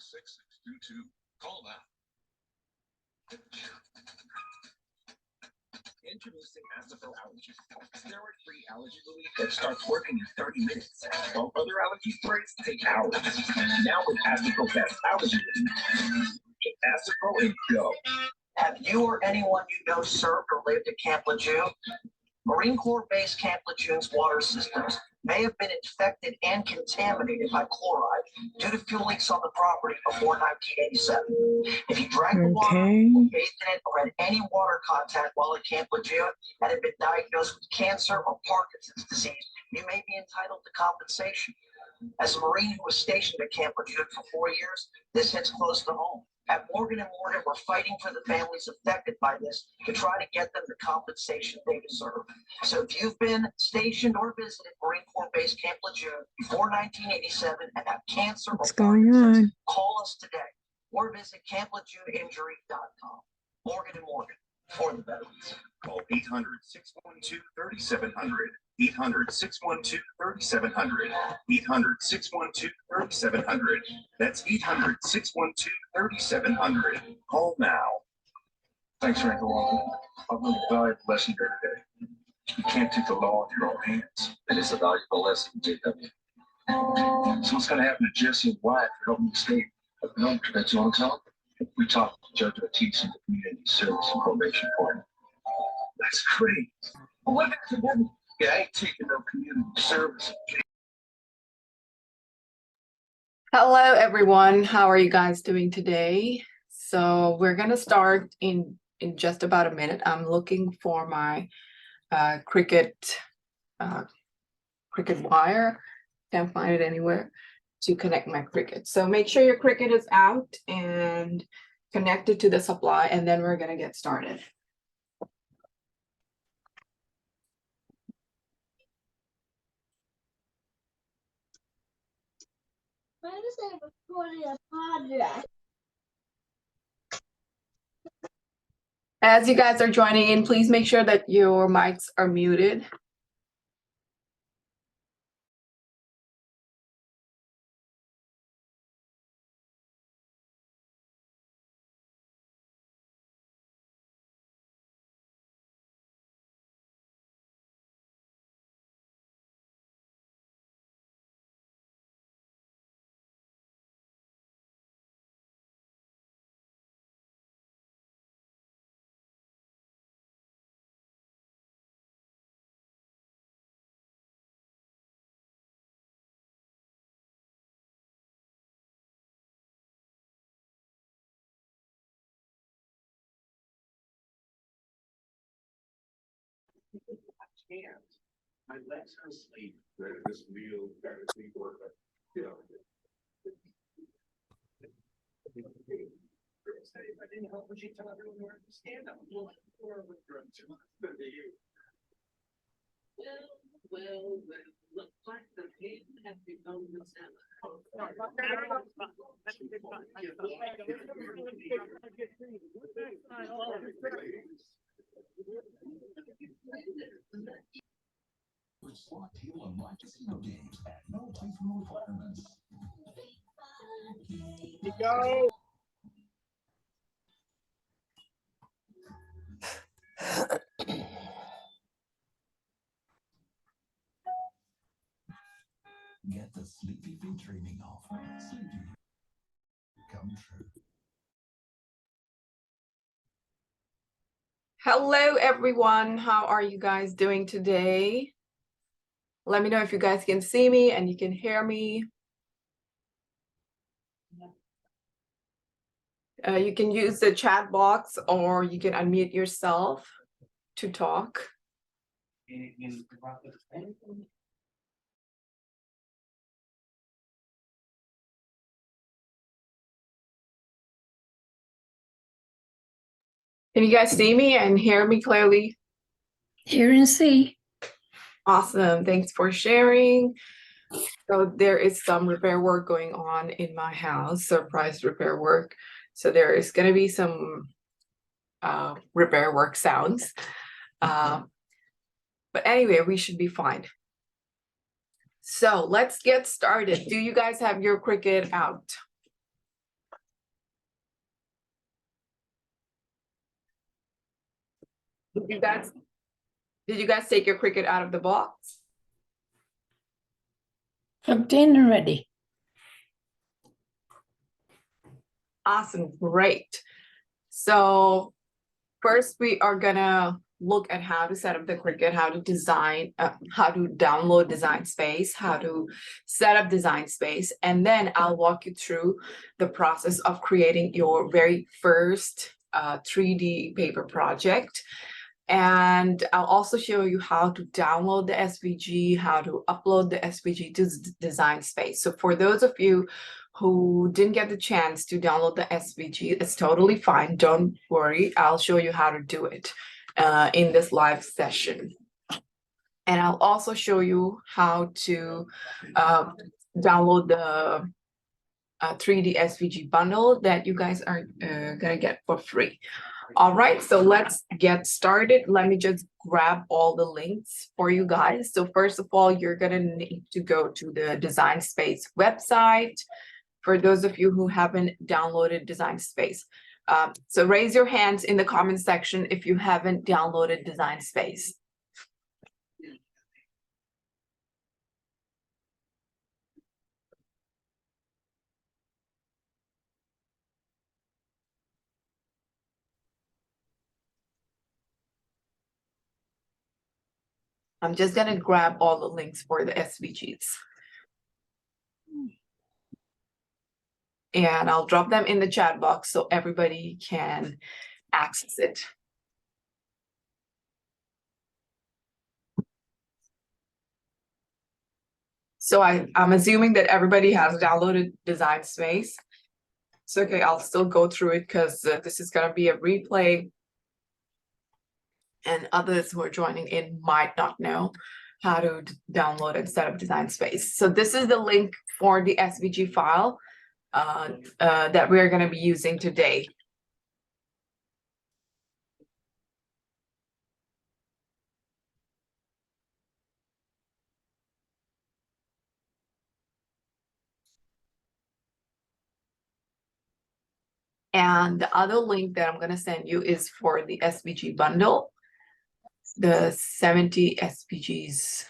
6622. Call now. Introducing Azafil Allergy, steroid-free allergy relief that starts working in 30 minutes. While other allergy sprays take hours. Now with Azafil Best Allergy Relief, Azafil and go. Have you or anyone you know served or lived at Camp Lejeune? Marine Corps Base Camp Lejeune's water systems may have been infected and contaminated by chloride due to fuel leaks on the property before 1987. If you drank the water, bathed in it, or had any water contact while at Camp Lejeune and had been diagnosed with cancer or Parkinson's disease, you may be entitled to compensation. As a Marine who was stationed at Camp Lejeune for 4 years, this hits close to home. At Morgan & Morgan, we're fighting for the families affected by this to try to get them the compensation they deserve. So if you've been stationed or visited Marine Corps Base Camp Lejeune before 1987 and have cancer or Parkinson's, call us today or visit CampLejeuneInjury.com. Morgan & Morgan, for the veterans. Call 800-612-3700. 800-612-3700. 800-612-3700. That's 800-612-3700. Call now. Thanks, Frank. I've learned a valuable lesson here today. You can't take the law in your own hands. It is a valuable lesson, JW. So what's going to happen to Jesse and Wyatt for helping the state? No, that's what I'm telling you. We talked to Judge Ortiz in the community service and probation court. That's great. Well, what about the woman? Yeah, I ain't taking no community service. Hello, everyone. How are you guys doing today? So we're going to start in just about a minute. I'm looking for my Cricut wire. Can't find it anywhere to connect my Cricut. So make sure your Cricut is out and connected to the supply, and then we're going to get started. Why is it recording a podcast? As you guys are joining in, please make sure that your mics are muted. My legs are asleep. This meal kind of sleep work, but you know. I didn't help when she told everyone where to stand up. Well, looks like the pain has become the Slot table and live casino games at no playthrough requirements. Go. Get the sleepy feet dreaming of. Sleepy. Come true. Hello, everyone. How are you guys doing today? Let me know if you guys can see me and you can hear me. You can use the chat box or you can unmute yourself to talk. Can you guys see me and hear me clearly? Hear and see. Awesome. Thanks for sharing. So there is some repair work going on in my house, surprise repair work. So there is going to be some repair work sounds. But anyway, we should be fine. So let's get started. Do you guys have your Cricut out? Did you guys take your Cricut out of the box? Plugged in and ready. Awesome, great. So first we are gonna look at how to set up the Cricut, how to design, how to download Design Space, how to set up Design Space, and then I'll walk you through the process of creating your very first 3D paper project. And I'll also show you how to download the SVG, how to upload the SVG to Design Space. So for those of you who didn't get the chance to download the SVG, it's totally fine. Don't worry. I'll show you how to do it in this live session. And I'll also show you how to download the 3D SVG bundle that you guys are gonna get for free. All right, so let's get started. Let me just grab all the links for you guys. So first of all, you're gonna need to go to the Design Space website. For those of you who haven't downloaded Design Space. So raise your hands in the comment section if you haven't downloaded Design Space. I'm just gonna grab all the links for the SVGs. And I'll drop them in the chat box so everybody can access it. So I'm assuming that everybody has downloaded Design Space. So okay, I'll still go through it because this is gonna be a replay. And others who are joining in might not know how to download and set up Design Space. So this is the link for the SVG file that we're going to be using today. And the other link that I'm going to send you is for the SVG bundle, the 70 SVGs.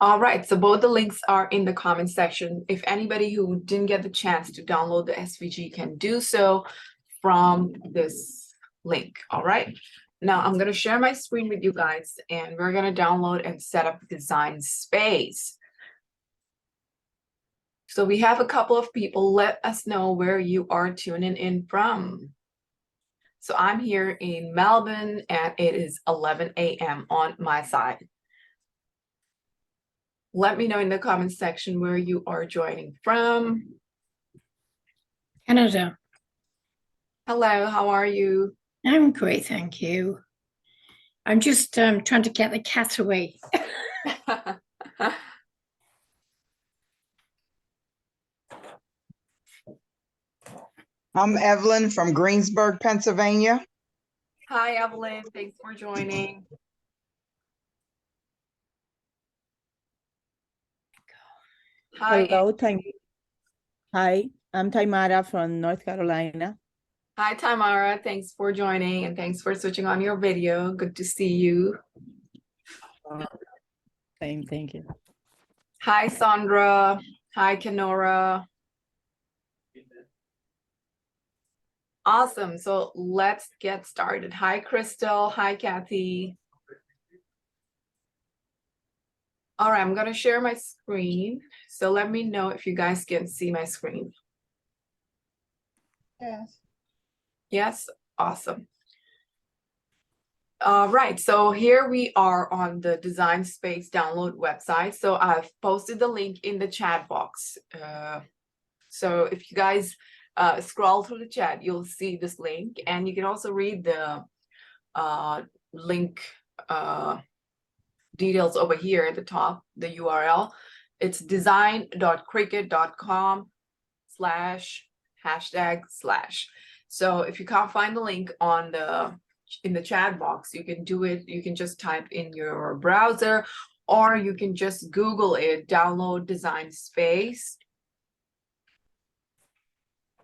All right, so both the links are in the comment section. If anybody who didn't get the chance to download the SVG can do so from this link, all right? Now I'm gonna share my screen with you guys and we're gonna download and set up Design Space. So we have a couple of people, let us know where you are tuning in from. So I'm here in Melbourne and it is 11 a.m. on my side. Let me know in the comment section where you are joining from. Canada. Hello, how are you? I'm great, thank you. I'm just trying to get the cat away. I'm Evelyn from Greensburg, Pennsylvania. Hi, Evelyn. Thanks for joining. Hi. Hello, Hi, I'm Taimara from North Carolina. Hi, Tamara. Thanks for joining and thanks for switching on your video. Good to see you. Same, thank you. Hi, Sandra. Hi, Kenora. Awesome. So let's get started. Hi, Crystal. Hi, Kathy. All right, I'm going to share my screen. So let me know if you guys can see my screen. Yes. Yes, awesome. All right, so here we are on the Design Space download website. So I've posted the link in the chat box. So if you guys scroll through the chat, you'll see this link, and you can also read the link details over here at the top, the URL. It's design.cricut.com/#/. So if you can't find the link on in the chat box, you can do it. You can just type in your browser, or you can just Google it, download Design Space,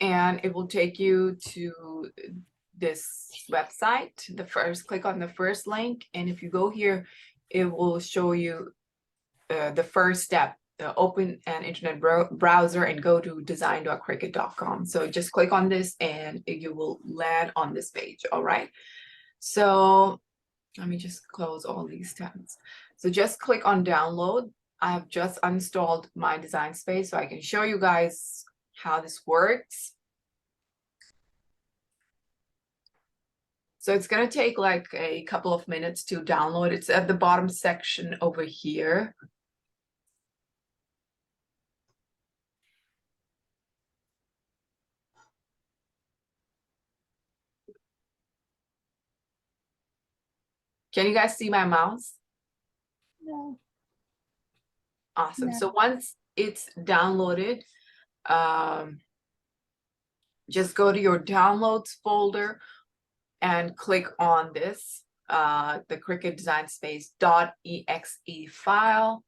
and it will take you to this website. Click on the first link, and if you go here, it will show you the first step. Open an internet browser and go to design.cricut.com. So just click on this and you will land on this page. All right. So let me just close all these tabs. So just click on download. I have just installed my Design Space so I can show you guys how this works. So it's going to take like a couple of minutes to download. It's at the bottom section over here. Can you guys see my mouse? No. Awesome. No. So once it's downloaded, just go to your downloads folder and click on this, the Cricut Design Space .exe file.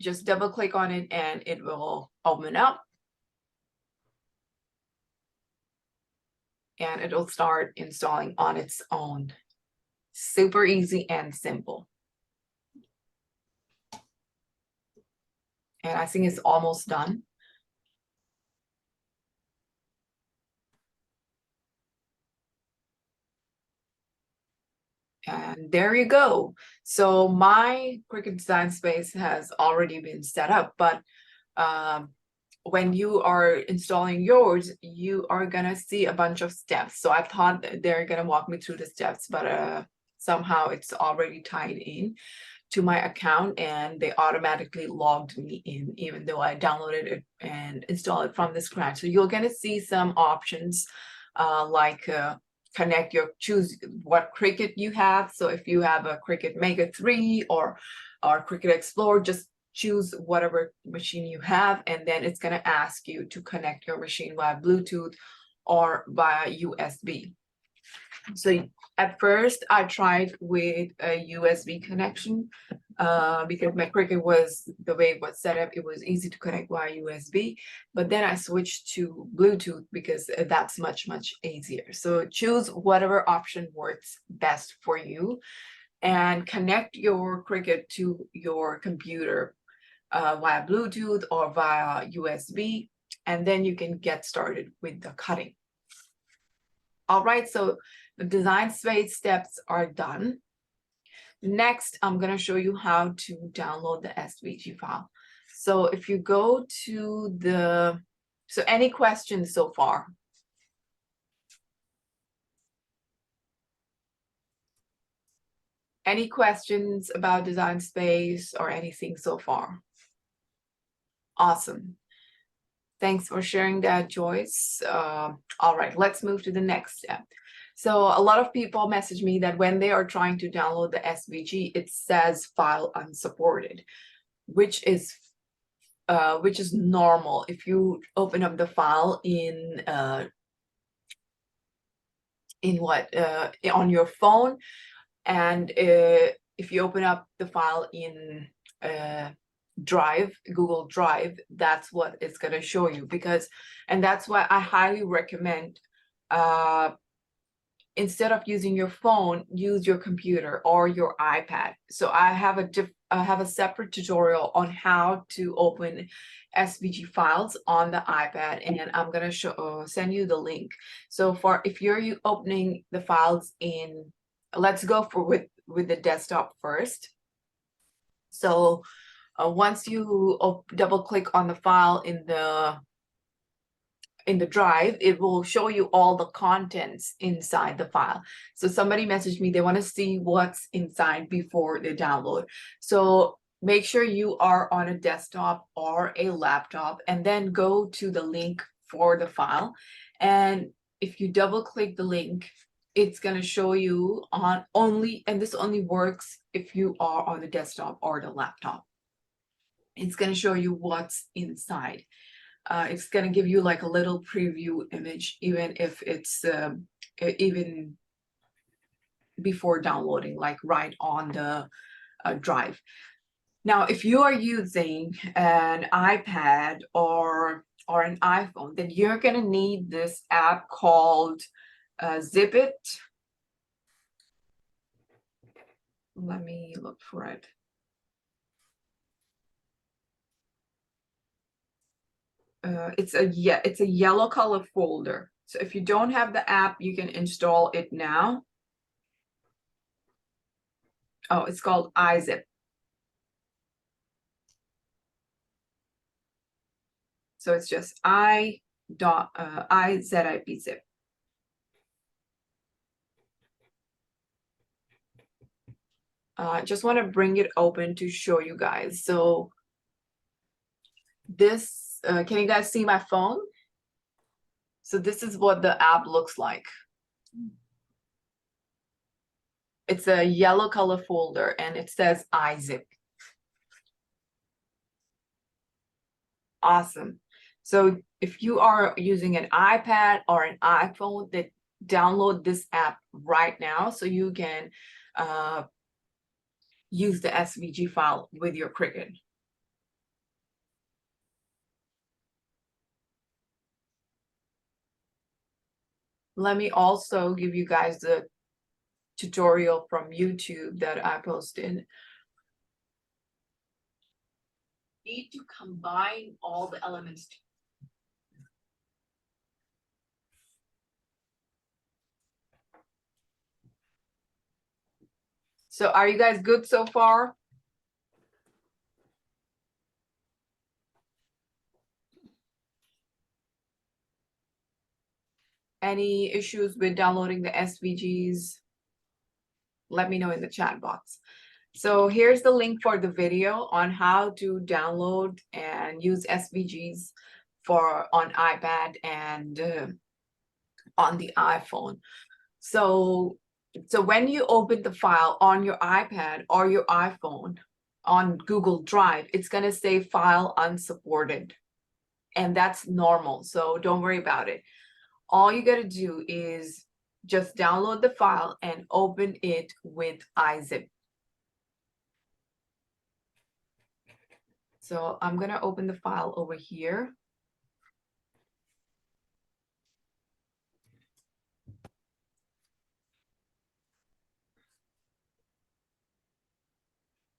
Just double click on it and it will open up. And it'll start installing on its own. Super easy and simple. And I think it's almost done. And there you go. So my Cricut Design Space has already been set up, but when you are installing yours, you are gonna see a bunch of steps. So I thought they're gonna walk me through the steps, but somehow it's already tied in to my account and they automatically logged me in, even though I downloaded it and installed it from the scratch. So you're gonna see some options like choose what Cricut you have. So if you have a Cricut Mega 3 or Cricut Explore, just choose whatever machine you have, and then it's going to ask you to connect your machine via Bluetooth or via USB. So at first I tried with a USB connection because my Cricut was, the way it was set up, it was easy to connect via USB, but then I switched to Bluetooth because that's much easier. So choose whatever option works best for you and connect your Cricut to your computer via Bluetooth or via USB, and then you can get started with the cutting. All right, so the Design Space steps are done. Next, I'm going to show you how to download the SVG file. So if you go to so any questions so far? Any questions about Design Space or anything so far? Awesome. Thanks for sharing that, Joyce. All right, let's move to the next step. So a lot of people message me that when they are trying to download the SVG, it says file unsupported, which is normal. If you open up the file on your phone, and if you open up the file in Drive, Google Drive, that's what it's going to show you, and that's why I highly recommend instead of using your phone, use your computer or your iPad. So I have a separate tutorial on how to open SVG files on the iPad, and I'm going to send you the link. So if you're opening the files in, let's go with the desktop first. So once you double click on the file in the drive, it will show you all the contents inside the file. So somebody messaged me, they want to see what's inside before they download. So make sure you are on a desktop or a laptop, and then go to the link for the file. And if you double click the link, it's going to show you and this only works if you are on the desktop or the laptop. It's going to show you what's inside. It's gonna give you like a little preview image, even if it's even before downloading, like right on the drive. Now, if you are using an iPad or an iPhone, then you're gonna need this app called Zip It. Let me look for it. It's a yellow color folder. So if you don't have the app, you can install it now. Oh, it's called iZip. So it's just iZip zip. Just want to bring it open to show you guys. So this, can you guys see my phone? So this is what the app looks like. It's a yellow color folder and it says iZip. Awesome. So if you are using an iPad or an iPhone, then download this app right now so you can use the SVG file with your Cricut. Let me also give you guys the tutorial from YouTube that I posted. Need to combine all the elements. So are you guys good so far? Any issues with downloading the SVGs? Let me know in the chat box. So here's the link for the video on how to download and use SVGs on iPad and on the iPhone. So when you open the file on your iPad or your iPhone on Google Drive, it's gonna say file unsupported, and that's normal. So don't worry about it. All you gotta do is just download the file and open it with iZip. So I'm gonna open the file over here.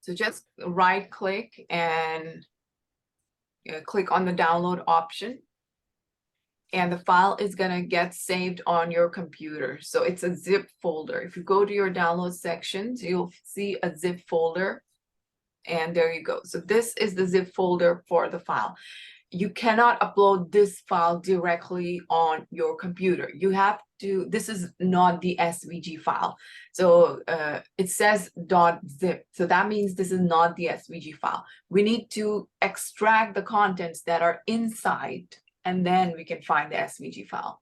So just right click and click on the download option. And the file is gonna get saved on your computer. So it's a zip folder. If you go to your download sections, you'll see a zip folder. And there you go. So this is the zip folder for the file. You cannot upload this file directly on your computer. You have to, this is not the SVG file. So it says .zip. So that means this is not the SVG file. We need to extract the contents that are inside, and then we can find the SVG file.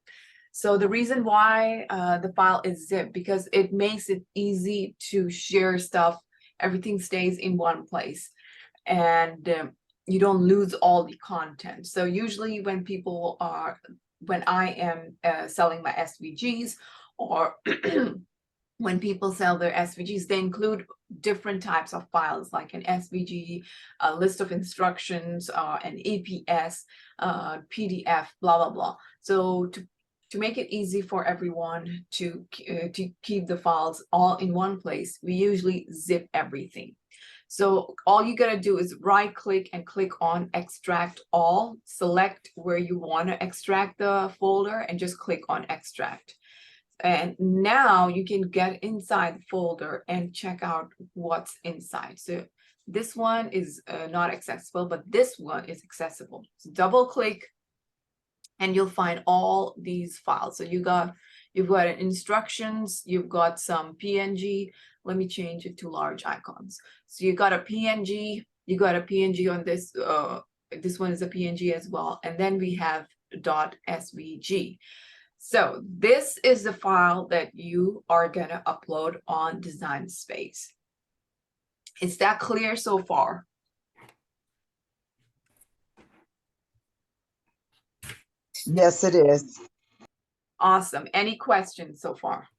So the reason why the file is zip, because it makes it easy to share stuff. Everything stays in one place, and you don't lose all the content. So usually when I am selling my SVGs, or when people sell their SVGs, they include different types of files, like an SVG, a list of instructions, an EPS, PDF, blah, blah, blah. So to make it easy for everyone to keep the files all in one place, we usually zip everything. So all you gotta do is right click and click on extract all, select where you want to extract the folder and just click on extract. And now you can get inside the folder and check out what's inside. So this one is not accessible, but this one is accessible. So double click and you'll find all these files. So you've got instructions, you've got some PNG. Let me change it to large icons. So you got a PNG, you got a PNG on this. This one is a PNG as well. And then we have .svg. So this is the file that you are gonna upload on Design Space. Is that clear so far? Yes, it is. Awesome. Any questions so far?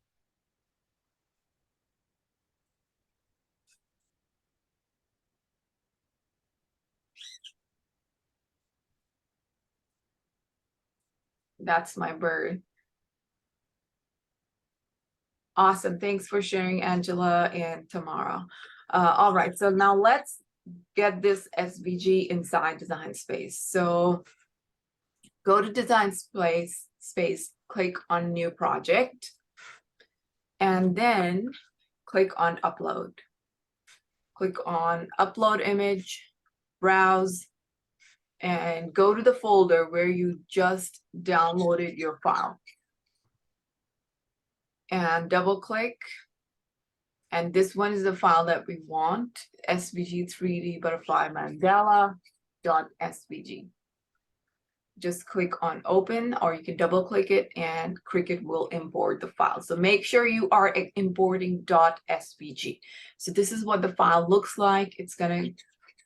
That's my bird. Awesome. Thanks for sharing, Angela and Tamara. All right, so now let's get this SVG inside Design Space. So go to Design Space, click on New Project, and then click on Upload. Click on Upload Image, Browse, and go to the folder where you just downloaded your file. And double click. And this one is the file that we want, SVG 3D butterfly mandala.svg. Just click on open, or you can double click it and Cricut will import the file. So make sure you are importing .svg. So this is what the file looks like. It's gonna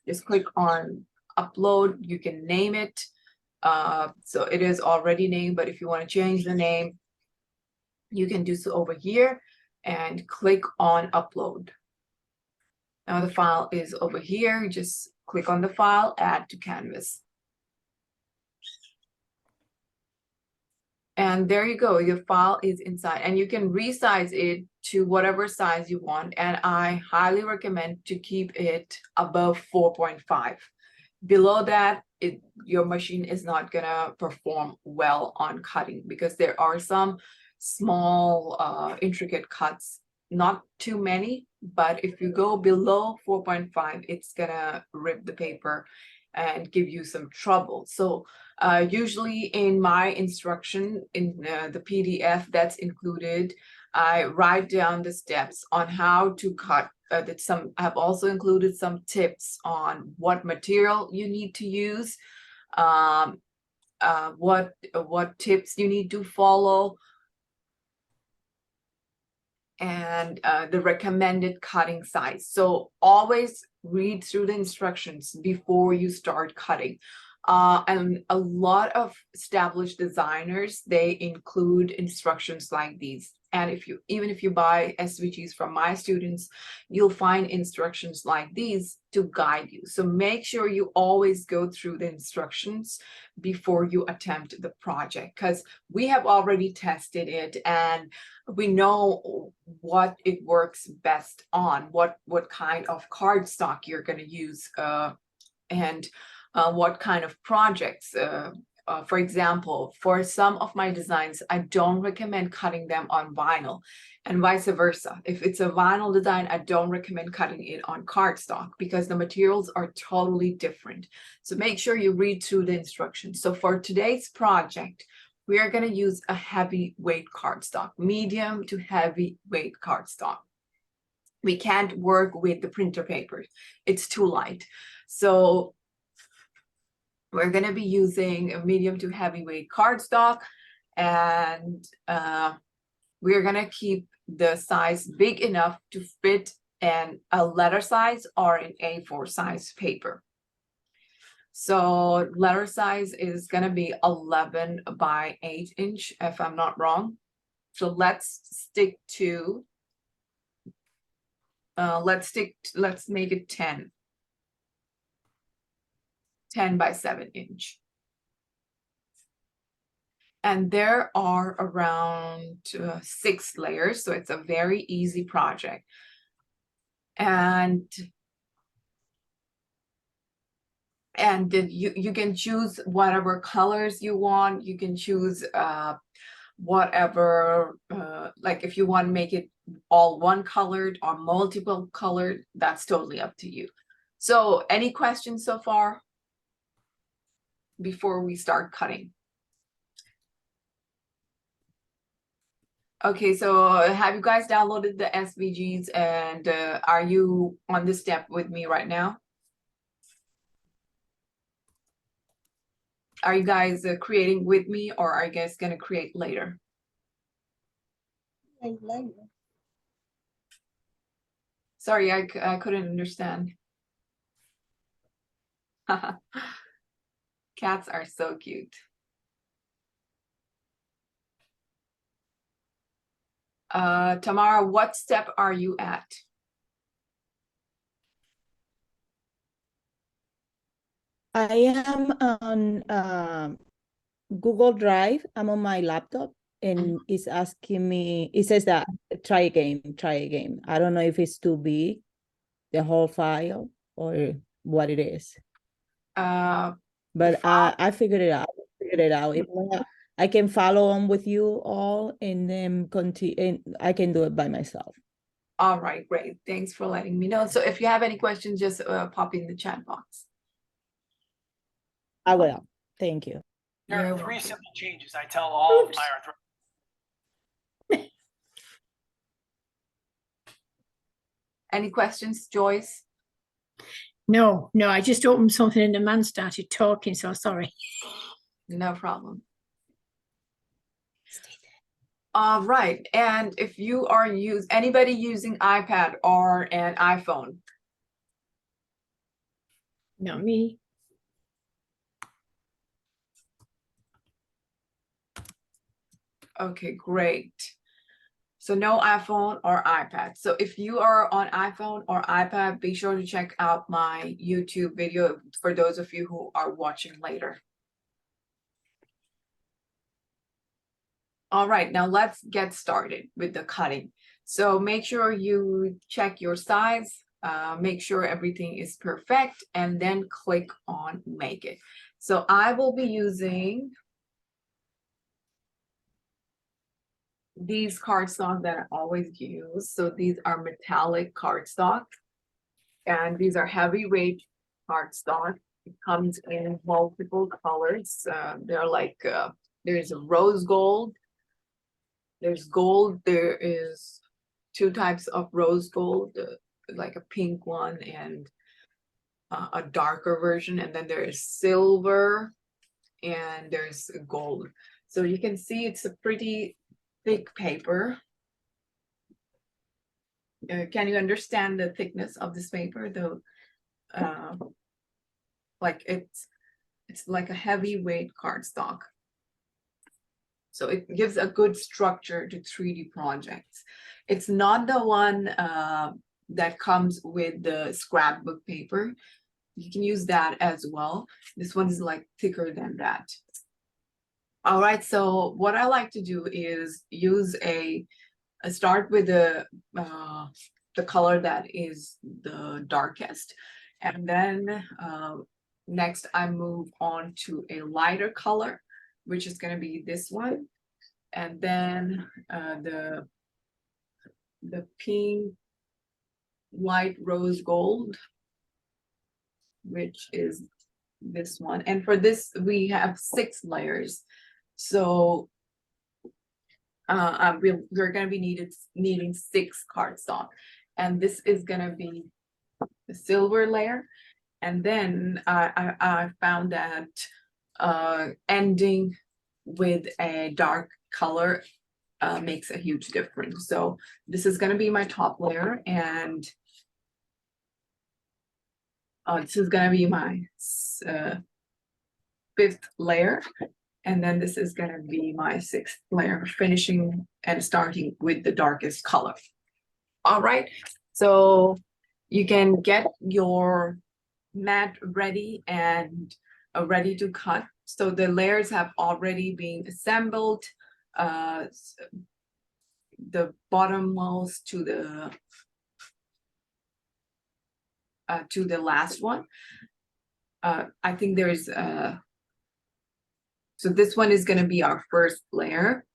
just click on upload. You can name it. So it is already named, but if you want to change the name, you can do so over here and click on upload. Now the file is over here. Just click on the file, add to canvas. And there you go, your file is inside, and you can resize it to whatever size you want. And I highly recommend to keep it above 4.5. Below that, your machine is not gonna perform well on cutting, because there are some small intricate cuts, not too many, but if you go below 4.5, it's gonna rip the paper and give you some trouble. So usually in my instruction in the PDF that's included, I write down the steps on how to cut. I've also included some tips on what material you need to use, what tips you need to follow, and the recommended cutting size. So always read through the instructions before you start cutting. And a lot of established designers, they include instructions like these. And even if you buy SVGs from my students, you'll find instructions like these to guide you. So make sure you always go through the instructions before you attempt the project, because we have already tested it and we know what it works best on, what kind of cardstock you're going to use, and what kind of projects. For example, for some of my designs, I don't recommend cutting them on vinyl, and vice versa. If it's a vinyl design, I don't recommend cutting it on cardstock, because the materials are totally different. So make sure you read through the instructions. So for today's project, we are going to use a heavyweight cardstock, medium to heavyweight cardstock. We can't work with the printer paper. It's too light. So we're going to be using a medium to heavyweight cardstock, and we're going to keep the size big enough to fit in a letter size or an A4 size paper. So letter size is going to be 11 by 8 inch, if I'm not wrong. So let's make it 10 by 7 inch. And there are around 6 layers, so it's a very easy project. And you can choose whatever colors you want. You can choose whatever, like if you want to make it all one colored or multiple colored, that's totally up to you. So any questions so far before we start cutting? Okay, so have you guys downloaded the SVGs, and are you on this step with me right now? Are you guys creating with me, or are you guys going to create later? Sorry, I couldn't understand. Cats are so cute. Tamara, what step are you at? I am on Google Drive. I'm on my laptop and it's asking me, it says that try again, try again. I don't know if it's too big, the whole file, or what it is. But I figured it out. If not, I can follow on with you all and then continue, and I can do it by myself. All right, great. Thanks for letting me know. So if you have any questions, just pop in the chat box. I will. Thank you. There are You're three welcome. simple changes I tell all of my arthritis. Any questions, Joyce? No, I just opened something and the man started talking, so sorry. No problem. All right, and if you are anybody using iPad or an iPhone? Not me. Okay, great. So no iPhone or iPad. So if you are on iPhone or iPad, be sure to check out my YouTube video for those of you who are watching later. All right, now let's get started with the cutting. So make sure you check your size, make sure everything is perfect, and then click on Make It. So I will be using these cardstock that I always use. So these are metallic cardstock, and these are heavyweight cardstock. It comes in multiple colors. They're like, there's a rose gold, there's gold, there is 2 types of rose gold, like a pink one and a darker version, and then there is silver and there's gold. So you can see it's a pretty thick paper. Can you understand the thickness of this paper? Though, like it's like a heavyweight cardstock. So it gives a good structure to 3D projects. It's not the one that comes with the scrapbook paper. You can use that as well. This one is like thicker than that. All right, so what I like to do is use start with the color that is the darkest. And then next I move on to a lighter color, which is going to be this one. And then the pink, light rose gold, which is this one. And for this, we have 6 layers. So we're going to be needing 6 cardstock. And this is going to be the silver layer. And then I found that ending with a dark color makes a huge difference. So this is going to be my top layer, and this is going to be my 5th layer, and then this is going to be my 6th layer, finishing and starting with the darkest color. All right, so you can get your mat ready and ready to cut. So the layers have already been assembled, the bottommost to the last one. I think there's so this one is going to be our first layer.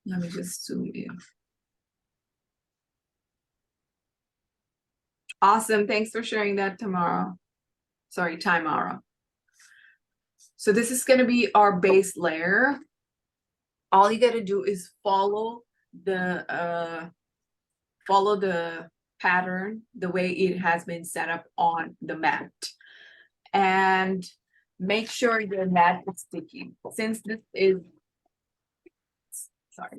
Let me just zoom in. Awesome. Thanks for sharing that, Tamara. Sorry, Tamara. So this is going to be our base layer. All you got to do is follow the pattern the way it has been set up on the mat, and make sure your mat is sticky. Since this is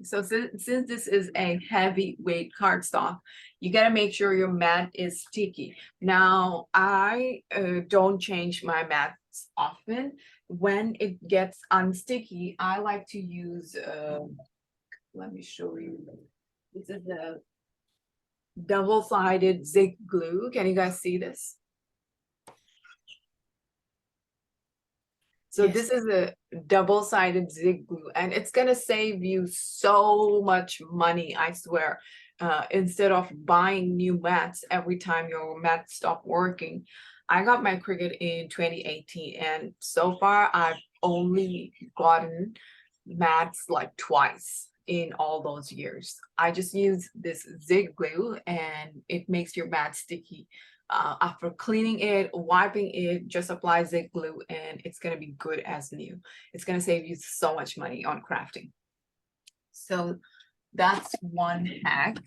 since this is a heavyweight cardstock, you got to make sure your mat is sticky. Now, I don't change my mats often, when it gets unsticky, I like to use, let me show you. This is a double-sided zig glue. Can you guys see this? So Yes. this is a double-sided zig glue, and it's gonna save you so much money, I swear. Instead of buying new mats every time your mat stop working. I got my Cricut in 2018, and so far I've only gotten mats like twice in all those years. I just use this zig glue and it makes your mat sticky. After cleaning it, wiping it, just apply zig glue and it's gonna be good as new. It's gonna save you so much money on crafting. So that's one hack.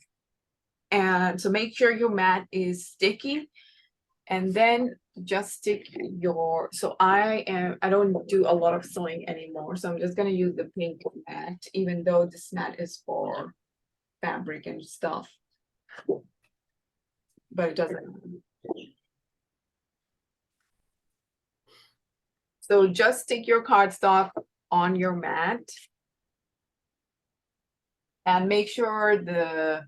And so make sure your mat is sticky, and then just stick your, so I don't do a lot of sewing anymore, so I'm just gonna use the pink mat, even though this mat is for fabric and stuff. But it doesn't. So just stick your cardstock on your mat and make sure the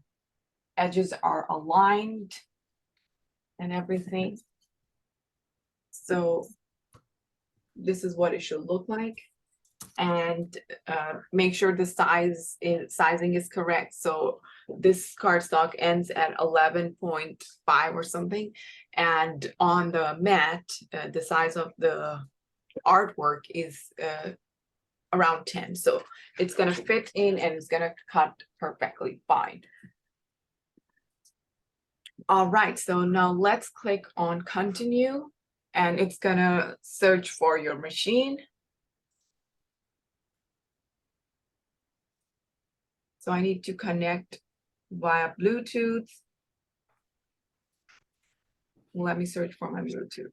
edges are aligned and everything. So this is what it should look like. And make sure the sizing is correct. So this cardstock ends at 11.5 or something. And on the mat, the size of the artwork is around 10. So it's gonna fit in and it's gonna cut perfectly fine. All right, so now let's click on continue and it's gonna search for your machine. So I need to connect via Bluetooth. Let me search for my Bluetooth.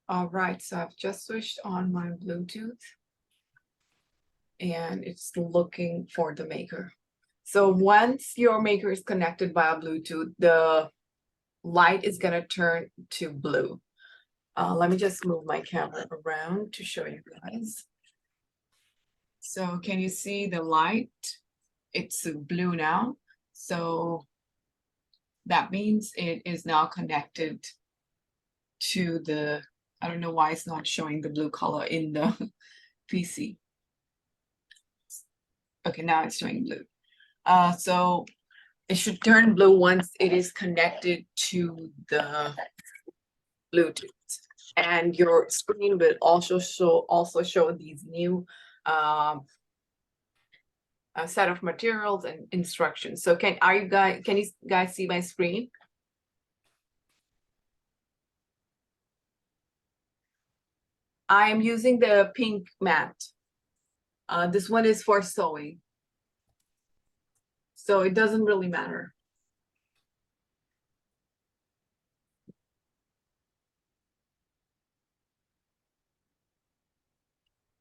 All right, so I've just switched on my Bluetooth and it's looking for the maker. So once your maker is connected via Bluetooth, the light is gonna turn to blue. Let me just move my camera around to show you guys. So can you see the light? It's blue now. So that means it is now connected to the, I don't know why it's not showing the blue color in the PC. Okay, now it's showing blue. So it should turn blue once it is connected to the Bluetooth. And your screen will also show these new a set of materials and instructions. So can you guys see my screen? I am using the pink mat. This one is for sewing. So it doesn't really matter.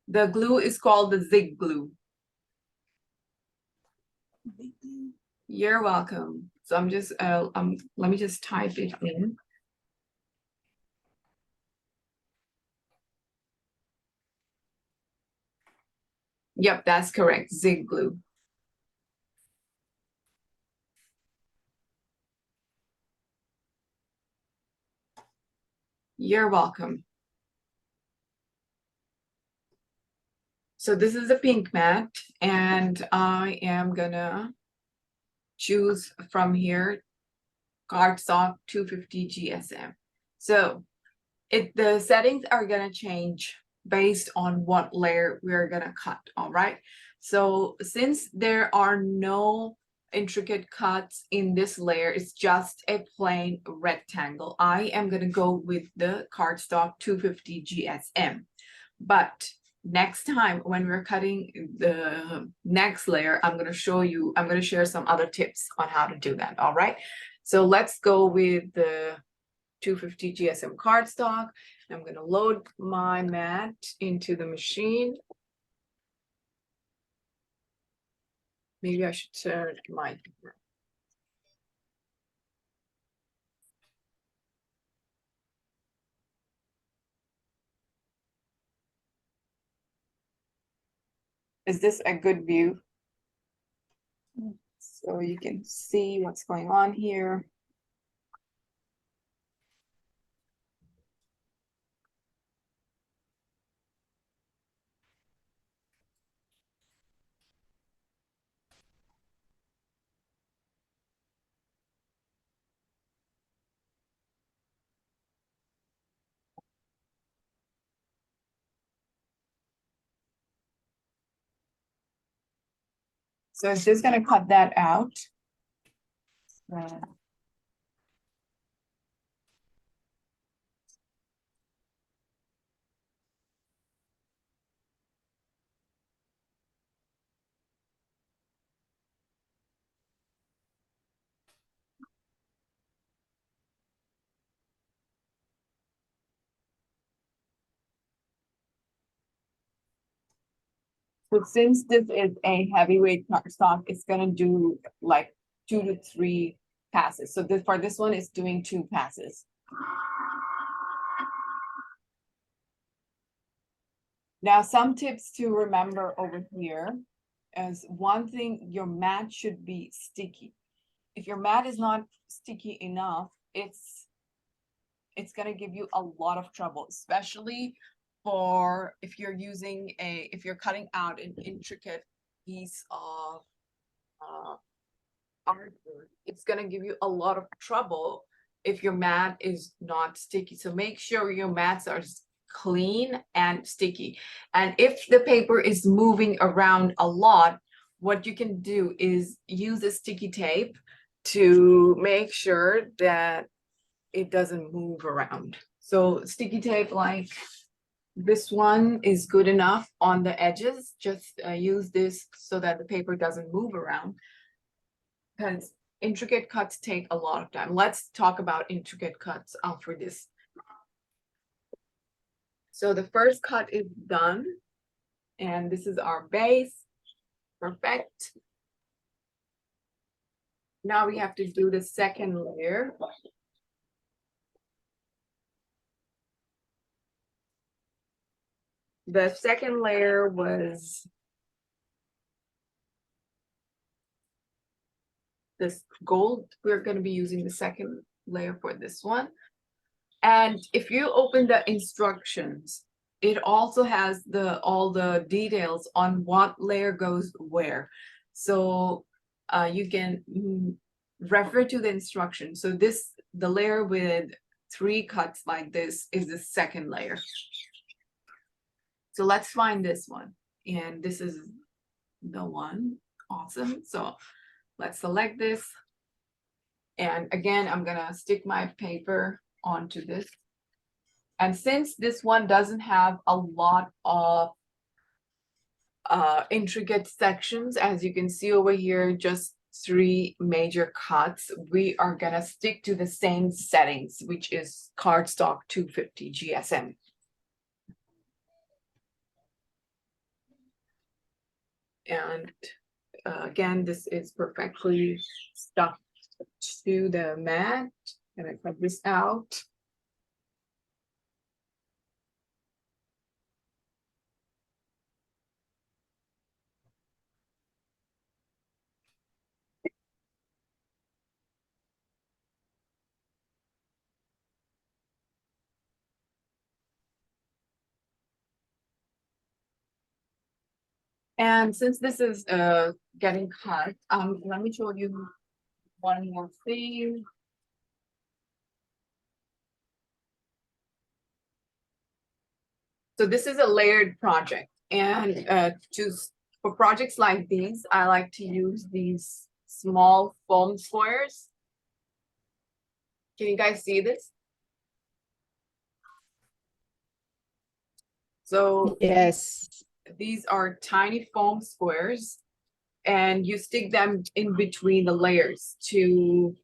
The glue is called the zig glue. You're welcome. So I'm just let me just type it in. Yep, that's correct. Zig glue. You're welcome. So this is a pink mat, and I am gonna choose from here cardstock 250 GSM. So the settings are gonna change based on what layer we're gonna cut. All right. So since there are no intricate cuts in this layer, it's just a plain rectangle, I am gonna go with the cardstock 250 GSM. But next time when we're cutting the next layer, I'm going to share some other tips on how to do that. All right. So let's go with the 250 GSM cardstock. I'm going to load my mat into the machine. Maybe I should turn my. Is this a good view? So you can see what's going on here. So it's just gonna cut that out. So since this is a heavyweight cardstock, it's gonna do like 2 to 3 passes. So this for this one, it's doing 2 passes. Now, some tips to remember over here is one thing, your mat should be sticky. If your mat is not sticky enough, it's gonna give you a lot of trouble, especially for if you're cutting out an intricate piece of artwork. It's gonna give you a lot of trouble if your mat is not sticky. So make sure your mats are clean and sticky. And if the paper is moving around a lot, what you can do is use a sticky tape to make sure that it doesn't move around. So sticky tape like this one is good enough on the edges. Just use this so that the paper doesn't move around, because intricate cuts take a lot of time. Let's talk about intricate cuts for this. So the first cut is done, and this is our base. Perfect. Now we have to do the second layer. The second layer was this gold. We're going to be using the second layer for this one. And if you open the instructions, it also has all the details on what layer goes where. So you can refer to the instructions. So the layer with 3 cuts like this is the second layer. So let's find this one. And this is the one. Awesome. So let's select this. And again, I'm gonna stick my paper onto this. And since this one doesn't have a lot of intricate sections, as you can see over here, just 3 major cuts, we are gonna stick to the same settings, which is cardstock 250 GSM. And again, this is perfectly stuck to the mat. And I cut this out. And since this is getting cut, let me show you one more thing. So this is a layered project, and for projects like these, I like to use these small foam squares. Can you guys see this? So Yes. these are tiny foam squares, and you stick them in between the layers to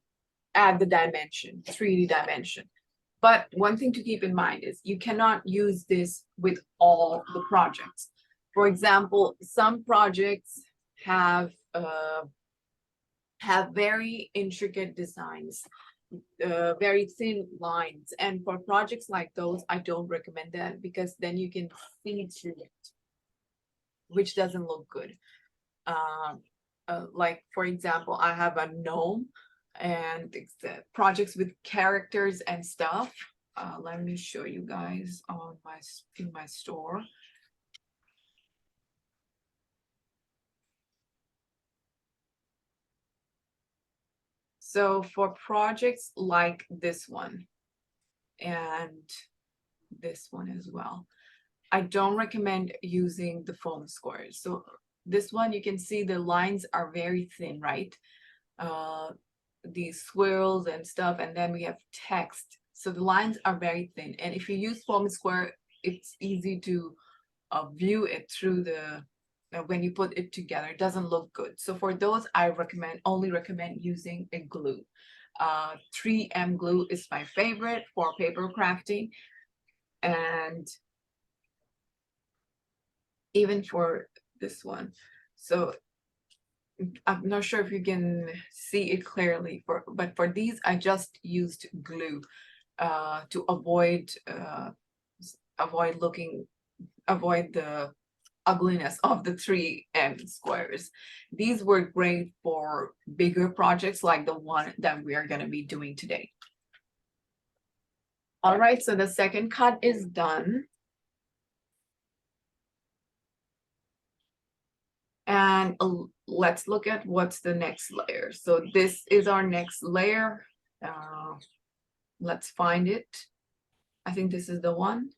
add the dimension, 3D dimension. But one thing to keep in mind is you cannot use this with all the projects. For example, some projects have very intricate designs, very thin lines. And for projects like those, I don't recommend that, because then you can see through it, which doesn't look good. Like, for example, I have a gnome, and it's projects with characters and stuff. Let me show you guys on in my store. So for projects like this one and this one as well, I don't recommend using the foam squares. So this one, you can see the lines are very thin, right? These swirls and stuff, and then we have text. So the lines are very thin. And if you use foam square, it's easy to view it through the, when you put it together, it doesn't look good. So for those, I only recommend using a glue. 3M glue is my favorite for paper crafting. And even for this one. So I'm not sure if you can see it clearly, but for these, I just used glue to avoid the ugliness of the 3M squares. These were great for bigger projects like the one that we are going to be doing today. All right, so the second cut is done. And let's look at what's the next layer. So this is our next layer. Let's find it. I think this is the one.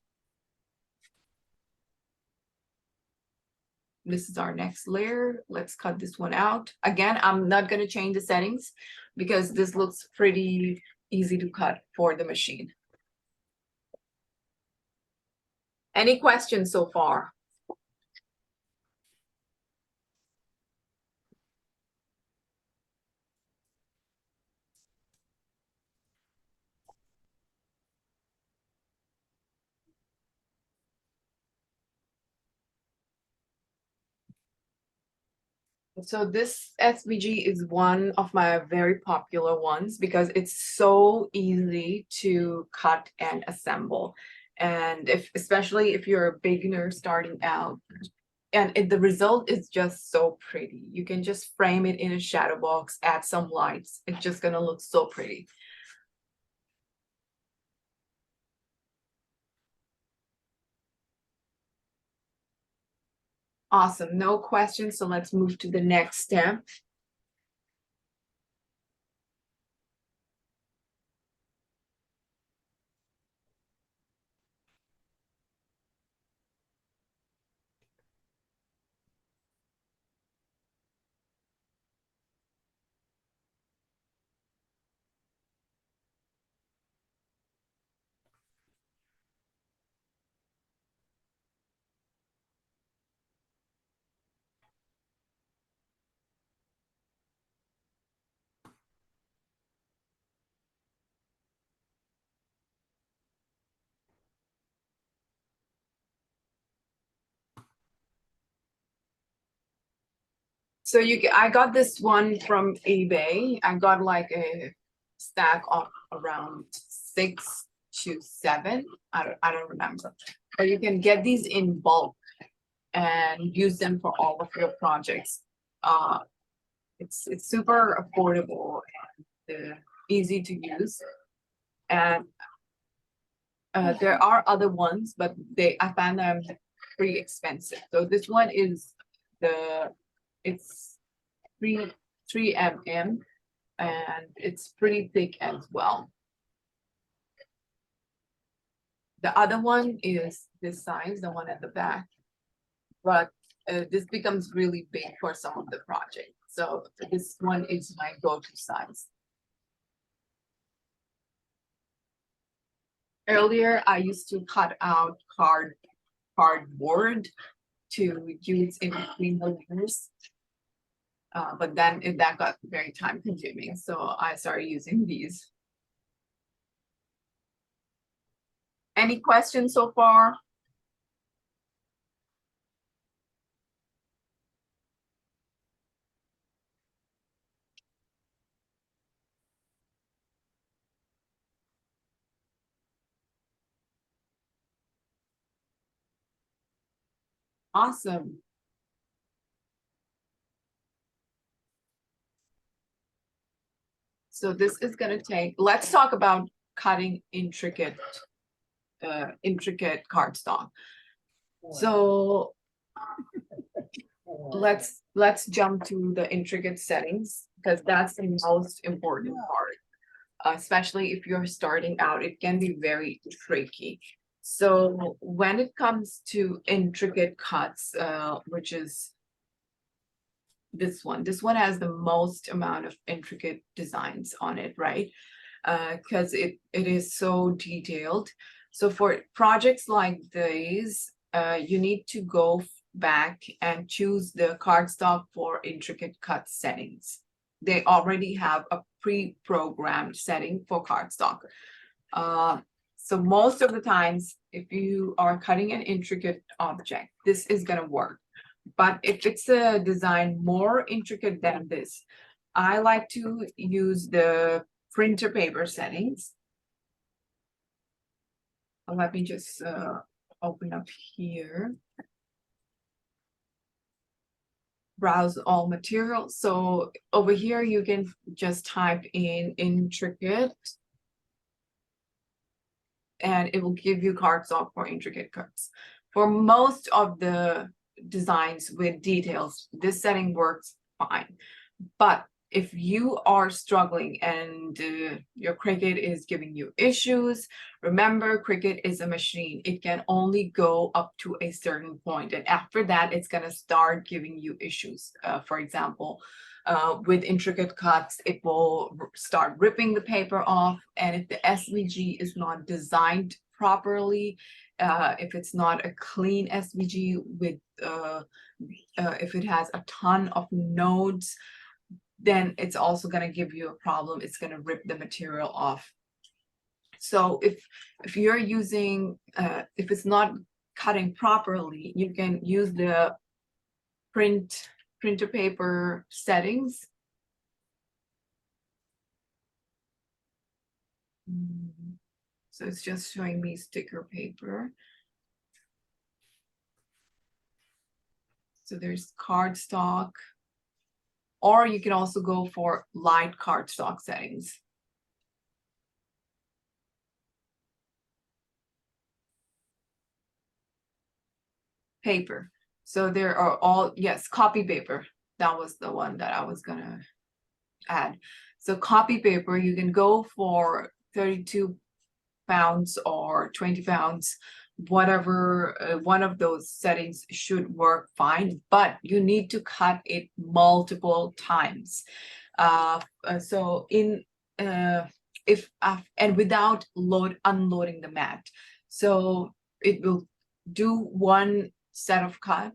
This is our next layer. Let's cut this one out. Again, I'm not going to change the settings because this looks pretty easy to cut for the machine. Any questions so far? So this SVG is one of my very popular ones because it's so easy to cut and assemble. And especially if you're a beginner starting out, and the result is just so pretty. You can just frame it in a shadow box, add some lights. It's just gonna look so pretty. Awesome, no questions, so let's move to the next step. So I got this one from eBay. I got like a stack of around 6 to 7. I don't remember. But you can get these in bulk and use them for all of your projects. It's super affordable and easy to use. And there are other ones, but I found them pretty expensive. So this one is it's 3mm, and it's pretty thick as well. The other one is this size, the one at the back, but this becomes really big for some of the projects. So this one is my go-to size. Earlier, I used to cut out card cardboard to use in between the layers. But then that got very time consuming, so I started using these. Any questions so far? Awesome. So this is gonna take, let's talk about cutting intricate cardstock. So let's jump to the intricate settings, because that's the most important part. Especially if you're starting out, it can be very tricky. So when it comes to intricate cuts, which is this one has the most amount of intricate designs on it, right? Because it is so detailed. So for projects like these, you need to go back and choose the cardstock for intricate cut settings. They already have a pre-programmed setting for cardstock. So most of the times, if you are cutting an intricate object, this is gonna work. But if it's a design more intricate than this, I like to use the printer paper settings. Let me just open up here. Browse all materials. So over here, you can just type in intricate, and it will give you cardstock for intricate cuts. For most of the designs with details, this setting works fine. But if you are struggling and your Cricut is giving you issues, remember Cricut is a machine. It can only go up to a certain point, and after that, it's gonna start giving you issues. For example, with intricate cuts, it will start ripping the paper off, and if the SVG is not designed properly, if it's not a clean SVG with, if it has a ton of nodes, then it's also going to give you a problem. It's going to rip the material off. So if you're using, if it's not cutting properly, you can use the printer paper settings. So it's just showing me sticker paper. So there's cardstock, or you can also go for light cardstock settings. Paper. So there are all, yes, copy paper. That was the one that I was gonna add. So copy paper, you can go for 32 pounds or 20 pounds, whatever, one of those settings should work fine, but you need to cut it multiple times. So in, and without unloading the mat. So it will do one set of cut,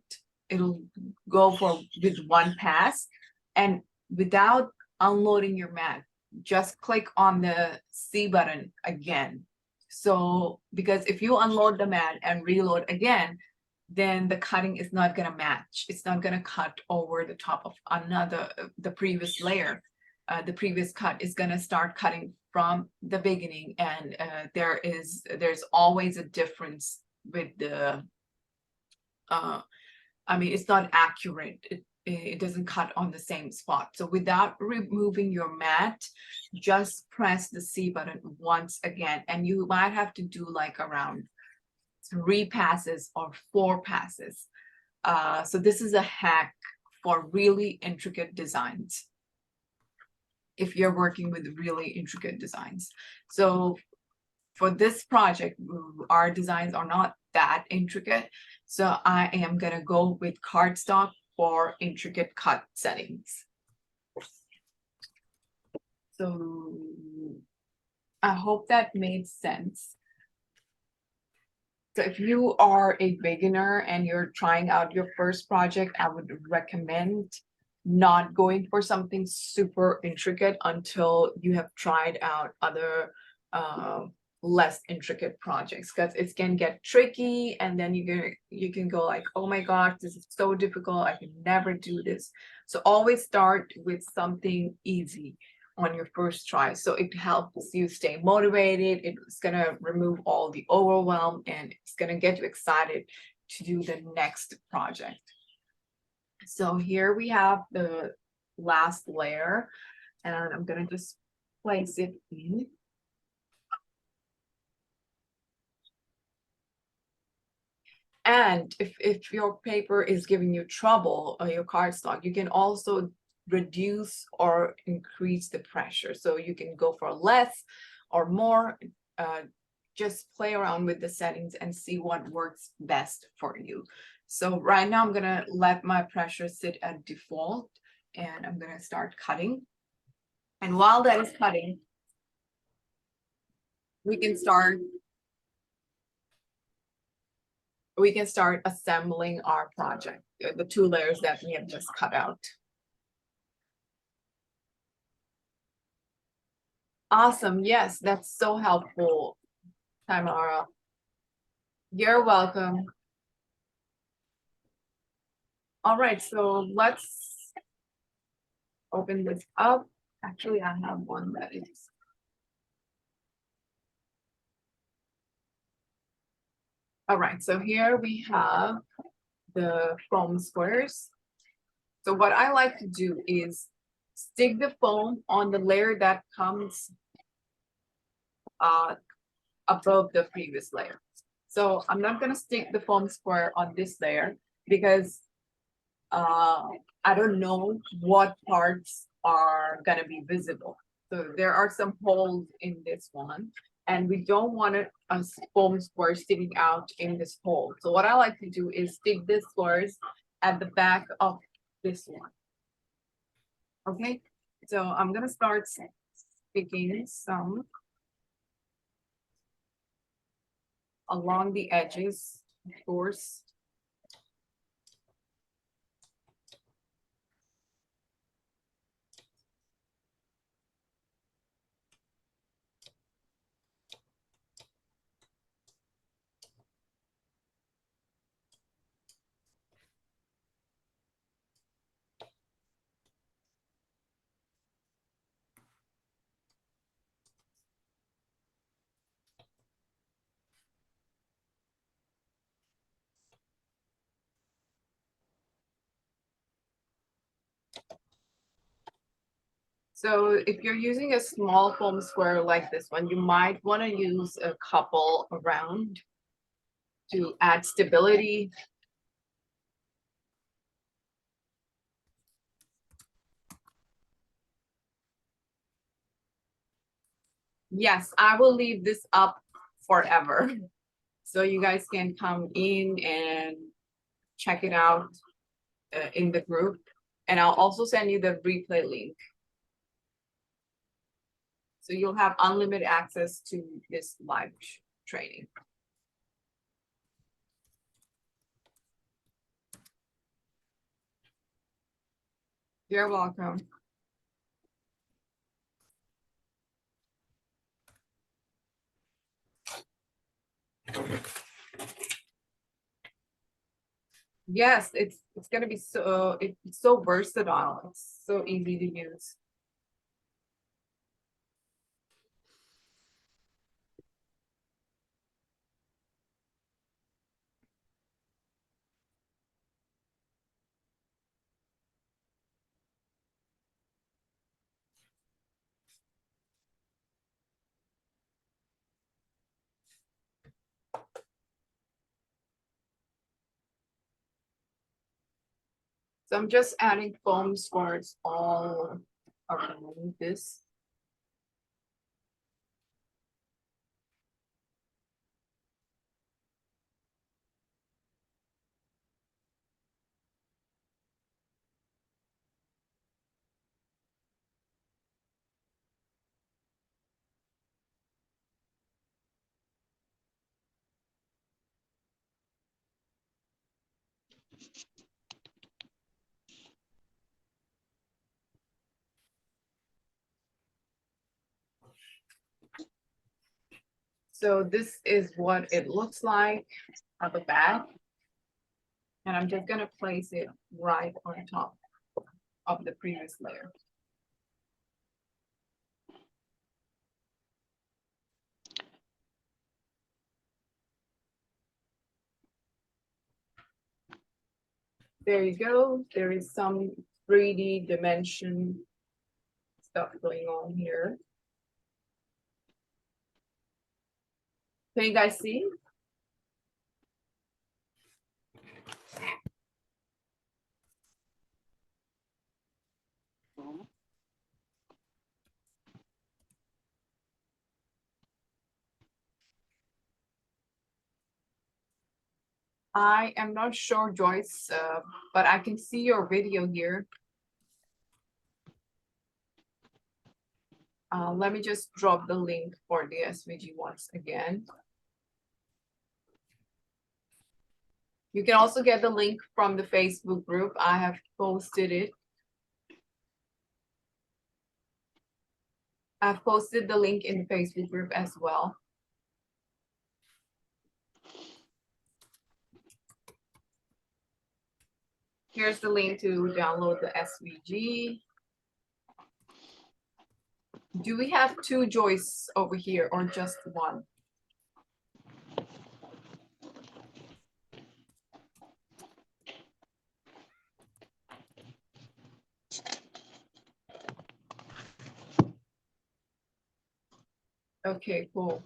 it'll go for with one pass, and without unloading your mat, just click on the C button again. So because if you unload the mat and reload again, then the cutting is not going to match. It's not going to cut over the top of another, the previous layer. The previous cut is going to start cutting from the beginning, and there's always a difference with the, I mean, it's not accurate. It doesn't cut on the same spot. So without removing your mat, just press the C button once again, and you might have to do like around 3 passes or 4 passes. So this is a hack for really intricate designs, if you're working with really intricate designs. So for this project, our designs are not that intricate, so I am gonna go with cardstock for intricate cut settings. So I hope that made sense. So if you are a beginner and you're trying out your first project, I would recommend not going for something super intricate until you have tried out other less intricate projects, because it can get tricky and then you can go like, oh my gosh, this is so difficult, I can never do this. So always start with something easy on your first try, so it helps you stay motivated. It's gonna remove all the overwhelm and it's gonna get you excited to do the next project. So here we have the last layer, and I'm gonna just place it in. And if your paper is giving you trouble, or your cardstock, you can also reduce or increase the pressure. So you can go for less or more. Just play around with the settings and see what works best for you. So right now I'm gonna let my pressure sit at default, and I'm gonna start cutting. And while that is cutting, we can start assembling our project, the 2 layers that we have just cut out. Awesome. Yes, that's so helpful, Tamara. You're welcome. All right, so let's open this up. Actually, I have one that is. All right, so here we have the foam squares. So what I like to do is stick the foam on the layer that comes above the previous layer. So I'm not gonna stick the foam square on this layer because I don't know what parts are gonna be visible. So there are some holes in this one, and we don't want a foam square sticking out in this hole. So what I like to do is stick the squares at the back of this one. Okay, so I'm gonna start sticking some along the edges, of course. So if you're using a small foam square like this one, you might want to use a couple around to add stability. Yes, I will leave this up forever. So you guys can come in and check it out in the group. And I'll also send you the replay link. So you'll have unlimited access to this live training. You're welcome. Yes, it's gonna be it's so versatile. It's so easy to use. So I'm just adding foam squares all around this. So this is what it looks like on the back. And I'm just gonna place it right on top of the previous layer. There you go. There is some 3D dimension stuff going on here. Can you guys see? I am not sure, Joyce, but I can see your video here. Let me just drop the link for the SVG once again. You can also get the link from the Facebook group. I have posted it. I've posted the link in the Facebook group as well. Here's the link to download the SVG. Do we have two Joyce over here or just one? Okay, cool.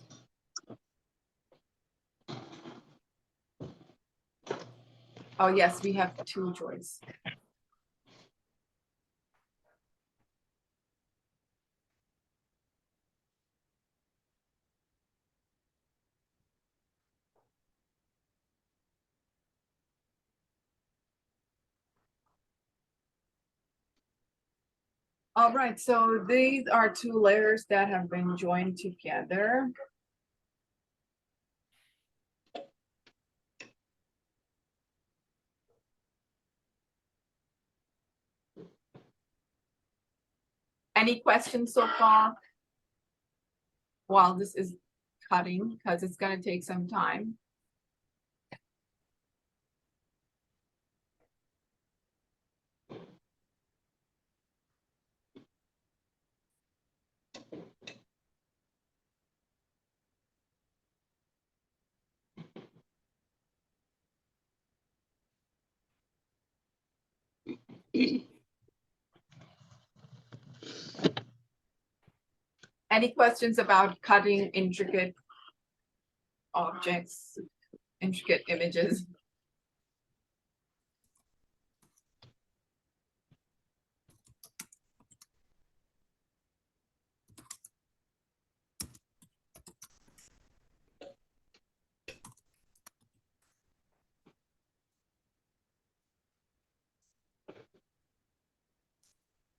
Oh, yes, we have two Joyce. All right, so these are two layers that have been joined together. Any questions so far? While this is cutting, because it's gonna take some time. Any questions about cutting intricate objects, intricate images?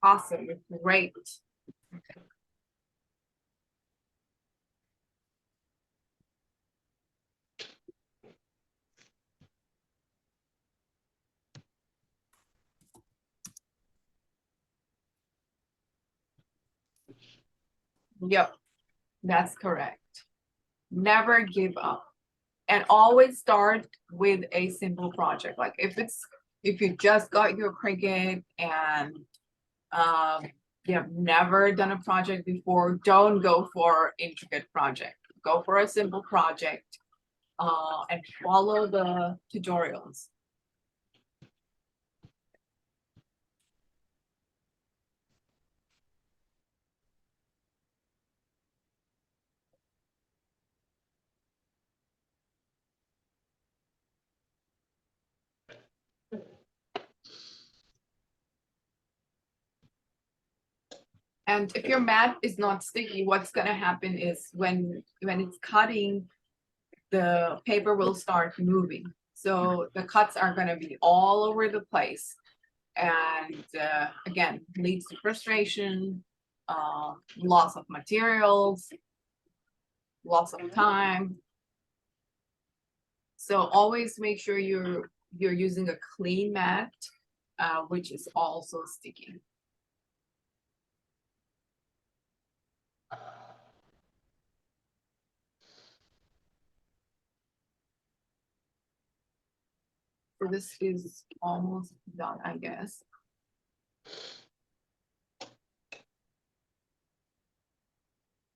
Awesome, great. Yep, that's correct. Never give up. And always start with a simple project. Like if you just got your Cricut and you have never done a project before, don't go for intricate project. Go for a simple project and follow the tutorials. And if your mat is not sticky, what's gonna happen is when it's cutting, the paper will start moving. So the cuts are gonna be all over the place. And again, leads to frustration, loss of materials, loss of time. So always make sure you're you're using a clean mat, which is also sticky. So this is almost done, I guess.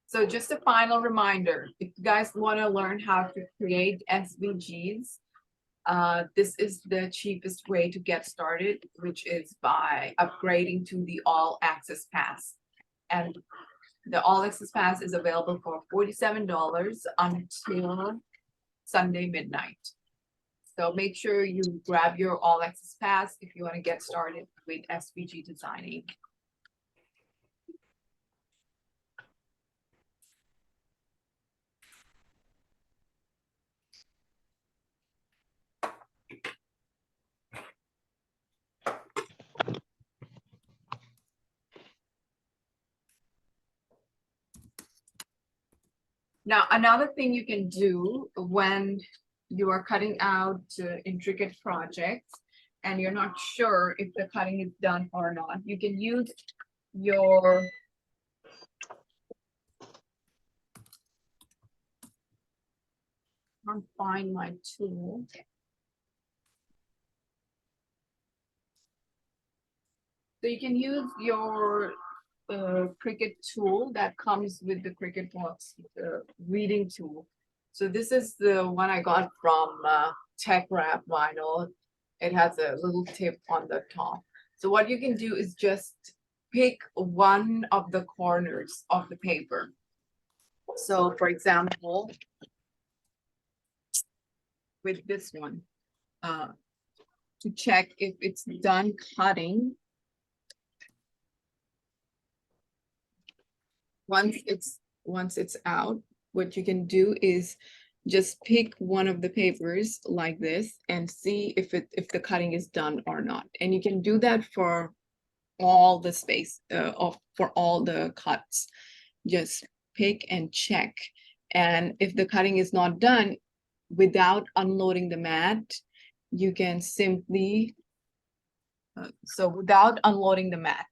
So just a final reminder, if you guys want to learn how to create SVGs, this is the cheapest way to get started, which is by upgrading to the All Access Pass. And the All Access Pass is available for $47 until Sunday midnight. So make sure you grab your All Access Pass if you want to get started with SVG designing. Now, another thing you can do when you are cutting out intricate projects and you're not sure if the cutting is done or not, you can use your I can't find my tool. So you can use your Cricut tool that comes with the Cricut box, the reading tool. So this is the one I got from Tech Wrap Vinyl. It has a little tip on the top. So what you can do is just pick one of the corners of the paper. So for example, with this one, to check if it's done cutting. Once it's out, what you can do is just pick one of the papers like this and see if the cutting is done or not. And you can do that for all the space for all the cuts. Just pick and check. And if the cutting is not done, without unloading the mat, you can simply without unloading the mat,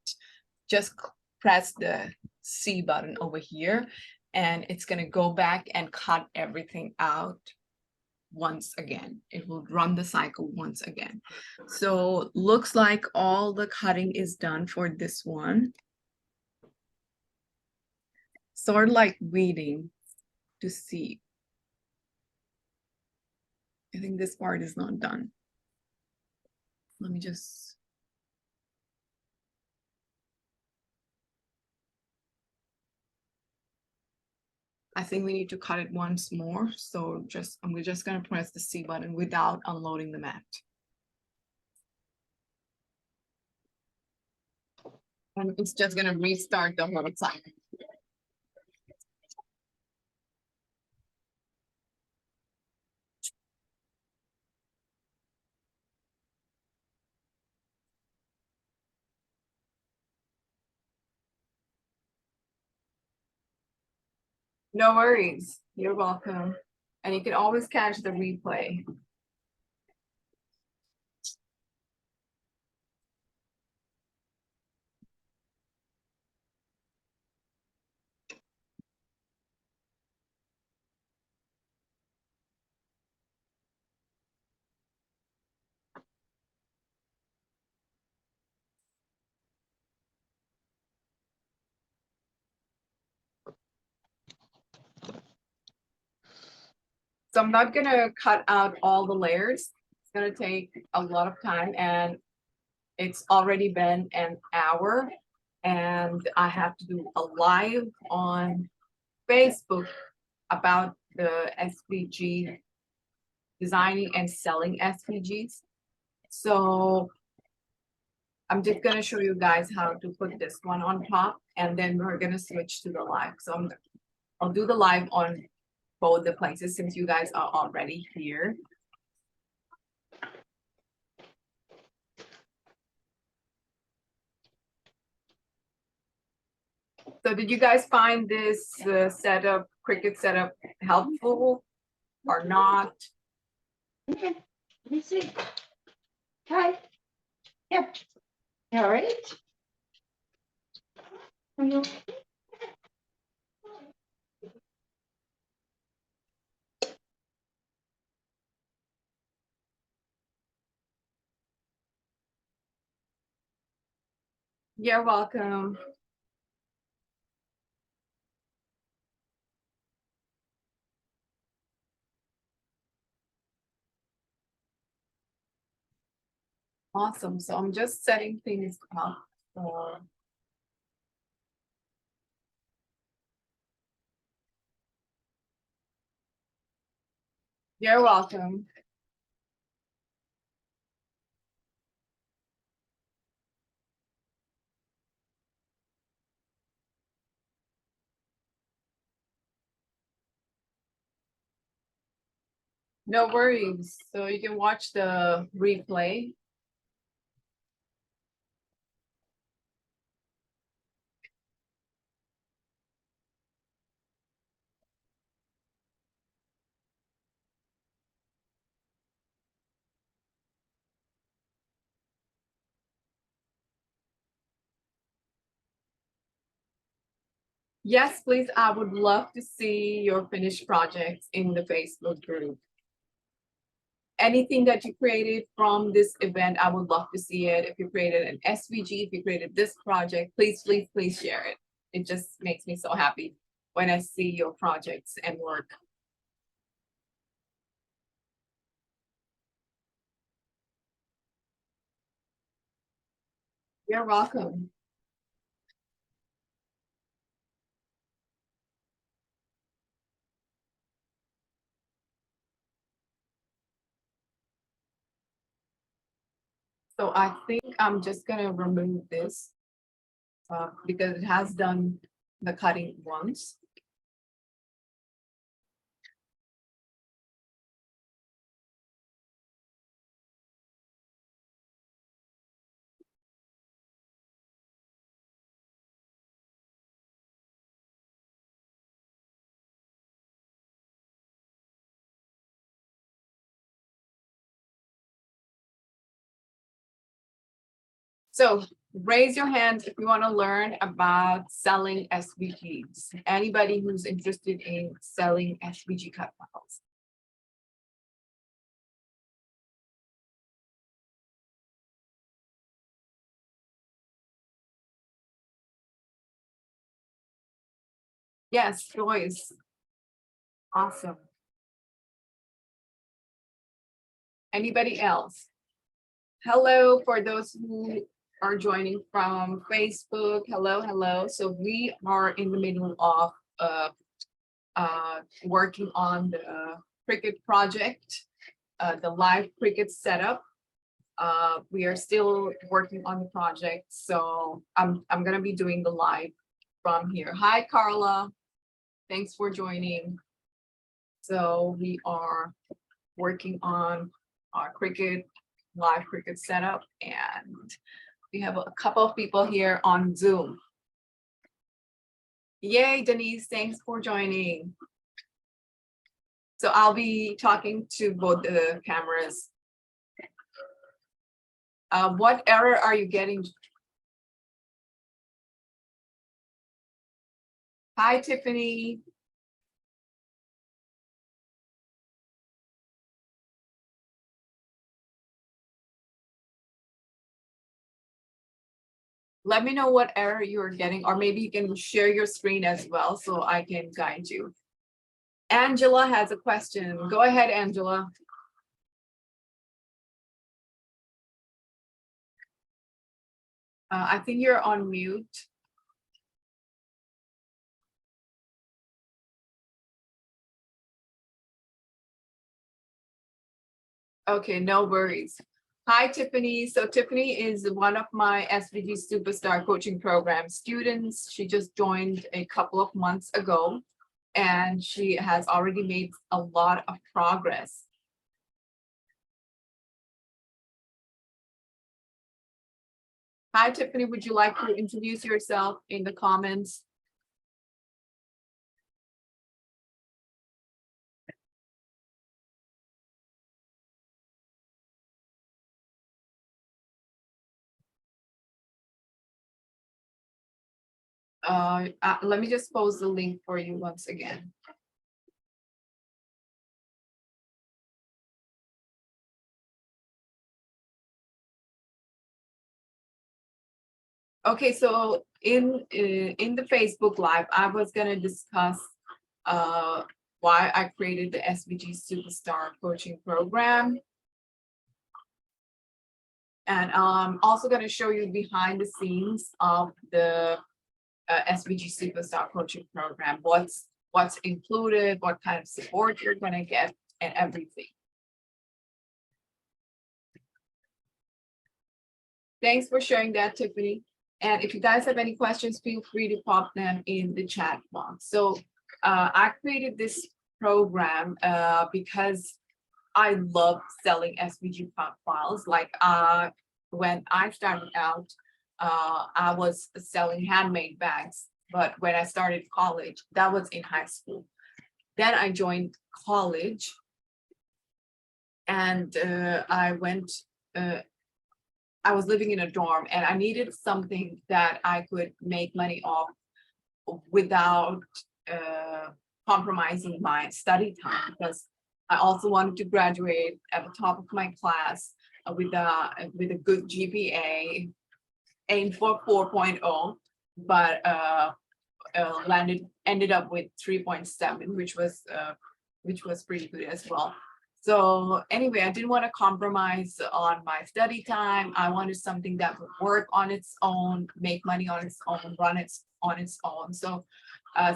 just press the C button over here, and it's going to go back and cut everything out once again. It will run the cycle once again. So looks like all the cutting is done for this one. Sort of like weeding to see. I think this part is not done. Let me just. I think we need to cut it once more. So I'm just gonna press the C button without unloading the mat. And it's just gonna restart the whole cycle. No worries, you're welcome. And you can always catch the replay. So I'm not gonna cut out all the layers. It's gonna take a lot of time, and it's already been an hour, and I have to do a live on Facebook about the SVG, designing and selling SVGs. So I'm just gonna show you guys how to put this one on top, and then we're gonna switch to the live. So I'll do the live on both the places since you guys are already here. So did you guys find this setup, Cricut setup, helpful or not? Okay, let me see. Hi. Yep. All right. You're welcome. Awesome. So I'm just setting things up for. You're welcome. No worries. So you can watch the replay. Yes, please. I would love to see your finished projects in the Facebook group. Anything that you created from this event, I would love to see it. If you created an SVG, if you created this project, please, please, please share it. It just makes me so happy when I see your projects and work. You're welcome. So I think I'm just gonna remove this because it has done the cutting once. So raise your hand if you want to learn about selling SVGs. Anybody who's interested in selling SVG cut files. Yes, Joyce. Awesome. Anybody else? Hello, for those who are joining from Facebook. Hello, hello. So we are in the middle of working on the Cricut project, the live Cricut setup. We are still working on the project, so I'm gonna be doing the live from here. Hi, Carla. Thanks for joining. So we are working on our Cricut live Cricut setup, and we have a couple of people here on Zoom. Yay, Denise, thanks for joining. So I'll be talking to both the cameras. What error are you getting? Hi, Tiffany. Let me know what error you're getting, or maybe you can share your screen as well so I can guide you. Angela has a question. Go ahead, Angela. I think you're on mute. Okay, no worries. Hi, Tiffany. So Tiffany is one of my SVG Superstar Coaching Program students. She just joined a couple of months ago, and she has already made a lot of progress. Hi, Tiffany. Would you like to introduce yourself in the comments? Let me just post the link for you once again. Okay, so in the Facebook Live, I was gonna discuss why I created the SVG Superstar Coaching Program. And I'm also gonna show you behind the scenes of the SVG Superstar Coaching Program, what's included, what kind of support you're gonna get, and everything. Thanks for sharing that, Tiffany. And if you guys have any questions, feel free to pop them in the chat box. So I created this program because I love selling SVG files. Like when I started out, I was selling handmade bags. But when I started college, that was in high school. Then I joined college and I was living in a dorm and I needed something that I could make money off without compromising my study time, because I also wanted to graduate at the top of my class with a good GPA, aimed for 4.0, but ended up with 3.7, which was pretty good as well. So anyway, I didn't want to compromise on my study time. I wanted something that would work on its own, make money on its own, run on its own. So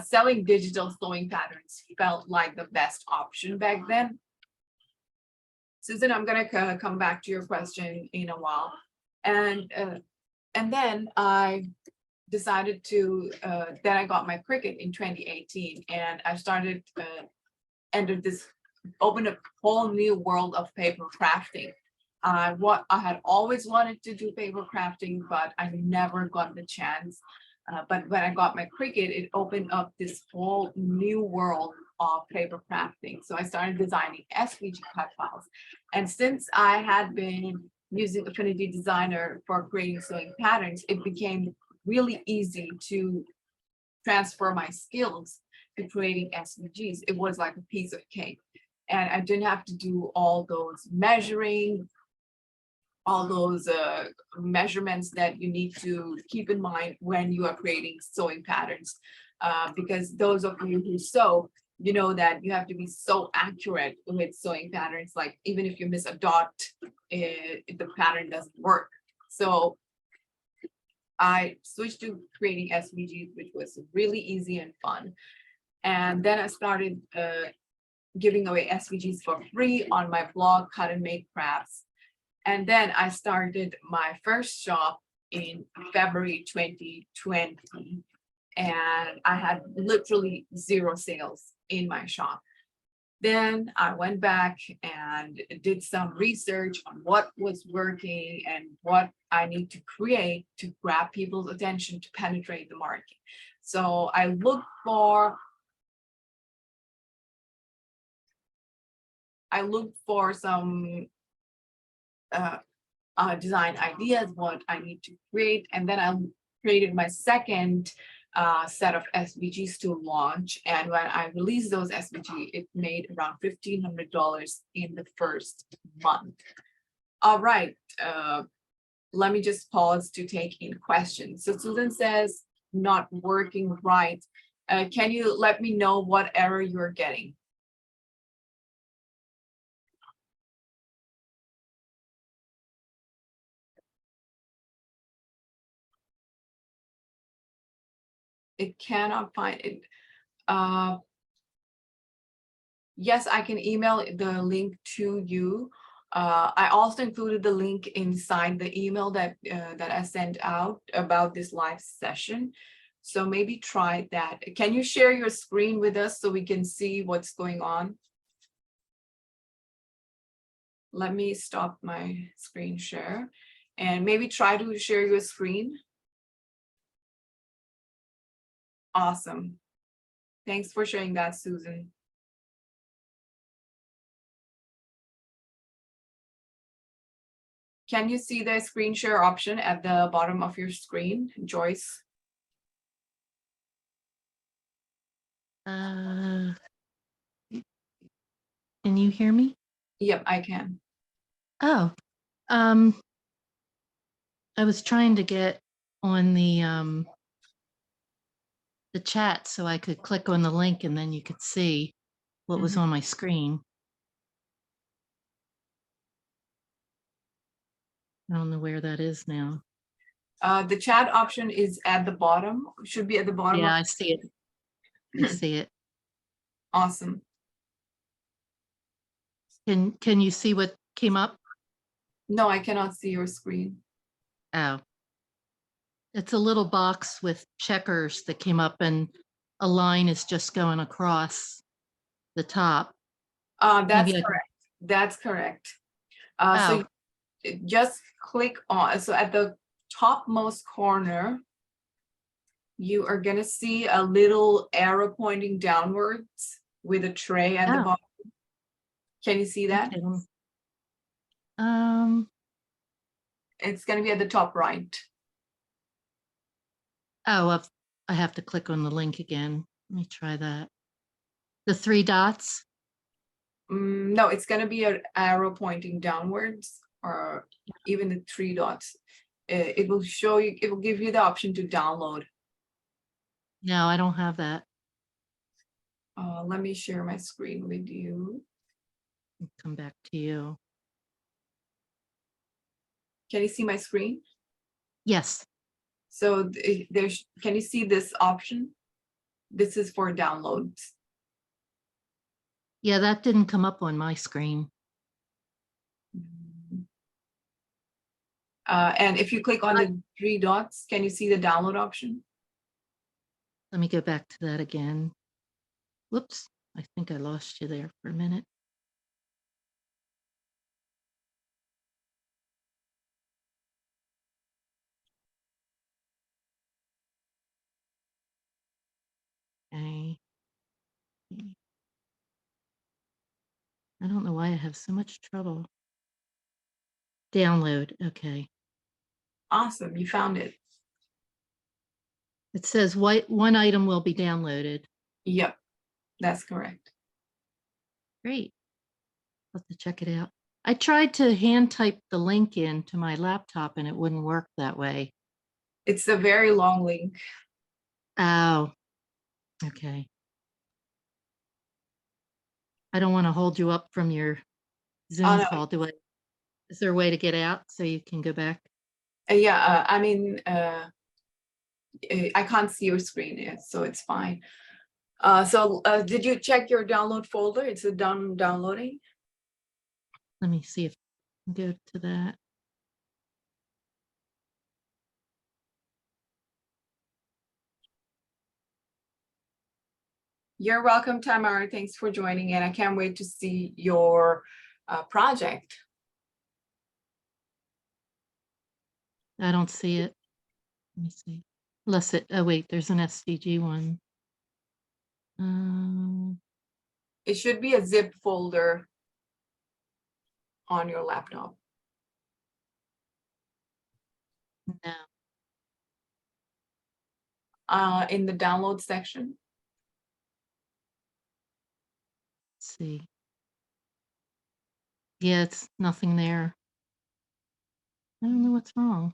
selling digital sewing patterns felt like the best option back then. Susan, I'm going to come back to your question in a while. And then I decided to, then I got my Cricut in 2018 and I started, opened a whole new world of paper crafting. I had always wanted to do paper crafting, but I never got the chance. But when I got my Cricut, it opened up this whole new world of paper crafting. So I started designing SVG cut files. And since I had been using Affinity Designer for creating sewing patterns, it became really easy to transfer my skills to creating SVGs. It was like a piece of cake. And I didn't have to do all those measuring, all those measurements that you need to keep in mind when you are creating sewing patterns. Because those of you who sew, you know that you have to be so accurate with sewing patterns. Like even if you miss a dot, the pattern doesn't work. So I switched to creating SVGs, which was really easy and fun. And then I started giving away SVGs for free on my blog, Cut and Make Crafts. And then I started my first shop in February 2020. And I had literally 0 sales in my shop. Then I went back and did some research on what was working and what I need to create to grab people's attention to penetrate the market. So I looked for some design ideas, what I need to create, and then I created my second set of SVGs to launch. And when I released those SVG, it made around $1,500 in the first month. All right, let me just pause to take in questions. So Susan says, not working right. Can you let me know what error you're getting? It cannot find it. Yes, I can email the link to you. I also included the link inside the email that I sent out about this live session. So maybe try that. Can you share your screen with us so we can see what's going on? Let me stop my screen share and maybe try to share your screen. Awesome. Thanks for sharing that, Susan. Can you see the screen share option at the bottom of your screen, Joyce? Can you hear me? Yep, I can. Oh, I was trying to get on the chat so I could click on the link and then you could see what was Mhm. on my screen. I don't know where that is now. The chat option is at the bottom, should be at the bottom. Yeah, of I see it. I see it. Awesome. Can you see what came up? No, I cannot see your screen. Oh. It's a little box with checkers that came up and a line is just going across the top. That's Maybe I can, correct. That's correct. oh, So just click on, so at the topmost corner, you are gonna see a little arrow pointing downwards with a tray at the oh, bottom. Can you see that? okay. Um, It's gonna be at the top right. oh, I have to click on the link again. Let me try that. The 3 dots. No, it's gonna be an arrow pointing downwards, or even the 3 dots. It will show you, it will give you the option to download. No, I don't have that. Let me share my screen with you. I'll come back to you. Can you see my screen? Yes. So there's, can you see this option? This is for downloads. Yeah, that didn't come up on my screen. And if you click on the 3 dots, can you see the download option? Let me go back to that again. Whoops, I think I lost you there for a minute. Okay. I don't know why I have so much trouble. Download, okay. Awesome, you found it. It says one item will be downloaded. Yep, that's correct. Great. I'll have to check it out. I tried to hand type the link in to my laptop and it wouldn't work that way. It's a very long link. Oh, okay. I don't want to hold you up from your Zoom No. call. Is there a way to get out so you can go back? Yeah, I mean, I can't see your screen yet, so it's fine. So did you check your download folder? It's done downloading. Let me see if I can go to that. You're welcome, Tamara. Thanks for joining in. I can't wait to see your project. I don't see it. Let me see. Unless it, oh wait, there's an SVG one. It should be a zip folder on your laptop. No. In the download section. Let's see. Yeah, it's nothing there. I don't know what's wrong.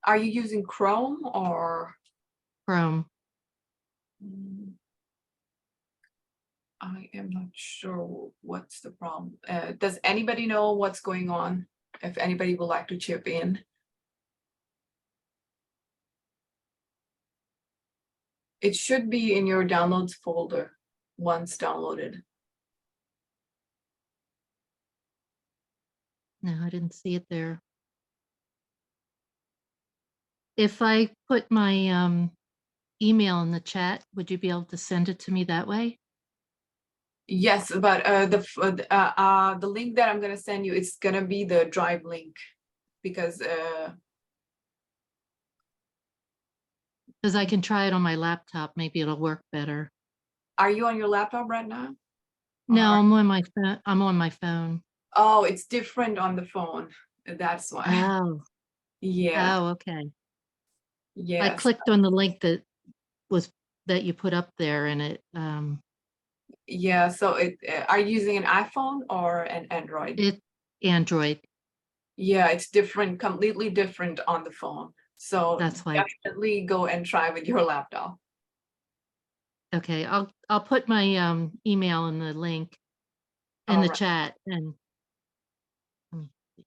Are you using Chrome or? Chrome. I am not sure what's the problem. Does anybody know what's going on? If anybody would like to chip in. It should be in your downloads folder once downloaded. No, I didn't see it there. If I put my email in the chat, would you be able to send it to me that way? Yes, but the link that I'm gonna send you, it's gonna be the Drive link, because I can try it on my laptop. Maybe it'll work better. are you on your laptop right now? No, I'm on my phone. I'm on my phone. Oh, it's different on the phone. That's why. Oh. Yeah. Oh, okay. Yes. I clicked on the link that was that you put up there, and it Yeah, so are you using an iPhone or an Android? it Android. Yeah, it's different, completely different on the phone. So That's why. definitely go and try with your laptop. Okay, I'll put my email in the link in the Alright. chat, and let me see.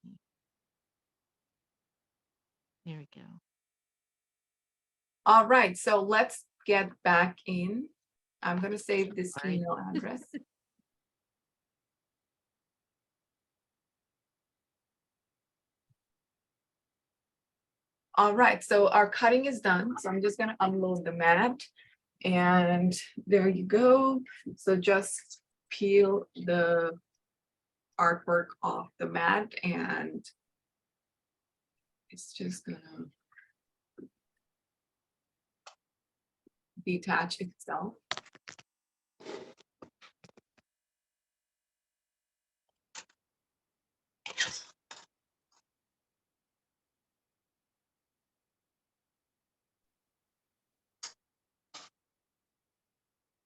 There we go. All right, so let's get back in. I'm going to save this Sorry. email address. All right, so our cutting is done. So I'm just going to unload the mat, and there you go. So just peel the artwork off the mat, and it's just going to detach itself.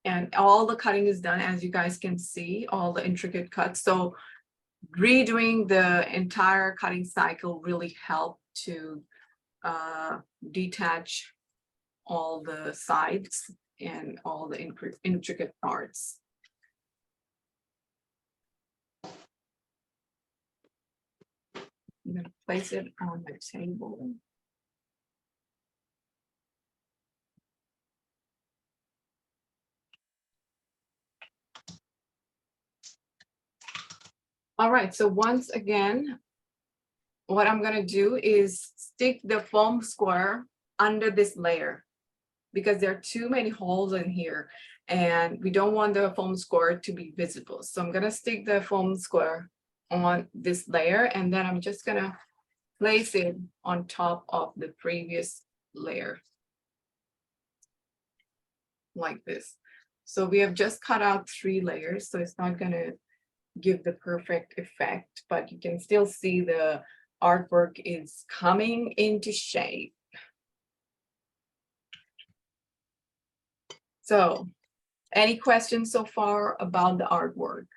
And all the cutting is done, as you guys can see, all the intricate cuts. So redoing the entire cutting cycle really helped to detach all the sides and all the intricate parts. I'm going to place it on my table. All right, so once again, what I'm going to do is stick the foam square under this layer, because there are too many holes in here and we don't want the foam square to be visible. So I'm going to stick the foam square on this layer, and then I'm just going to place it on top of the previous layer like this. So we have just cut out 3 layers, so it's not going to give the perfect effect, but you can still see the artwork is coming into shape. So any questions so far about the artwork?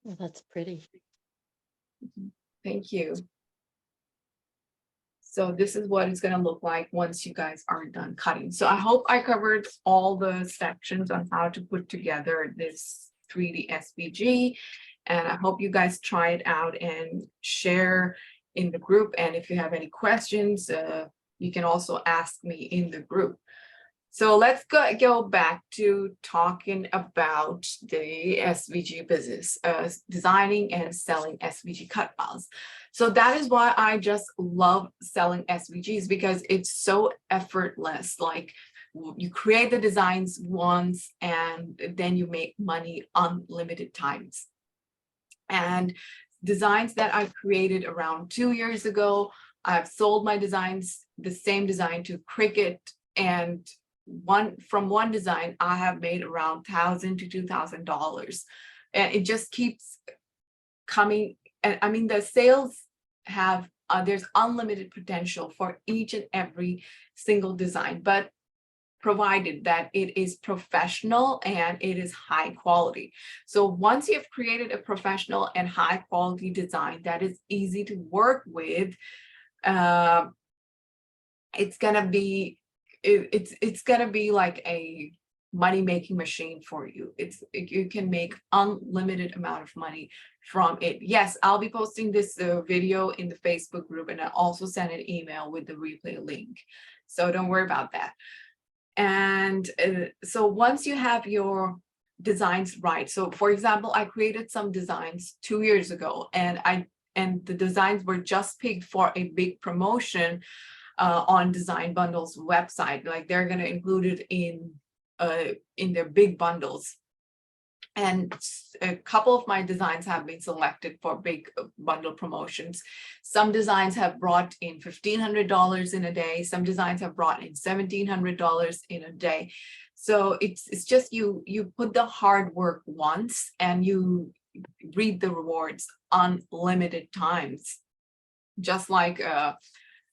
Well, that's pretty. Thank you. So this is what it's going to look like once you guys are done cutting. So I hope I covered all the sections on how to put together this 3D SVG. And I hope you guys try it out and share in the group. And if you have any questions, you can also ask me in the group. So let's go back to talking about the SVG business, designing and selling SVG cut files. So that is why I just love selling SVGs, because it's so effortless. Like, you create the designs once and then you make money unlimited times. And designs that I created around 2 years ago, I've sold my designs, the same design, to Cricut, and from one design I have made around $1,000 to $2,000, and it just keeps coming. And I mean, the sales have there's unlimited potential for each and every single design, but provided that it is professional and it is high quality. So once you've created a professional and high quality design that is easy to work with, it's gonna be like a money-making machine for you. You can make unlimited amount of money from it. Yes, I'll be posting this video in the Facebook group, and I'll also send an email with the replay link. So don't worry about that. And so once you have your designs right, so for example, I created some designs 2 years ago, and the designs were just picked for a big promotion on Design Bundle's website. Like, they're going to include it in their big bundles. And a couple of my designs have been selected for big bundle promotions. Some designs have brought in $1,500 in a day. Some designs have brought in $1,700 in a day. So it's just you put the hard work once and you reap the rewards unlimited times. Just like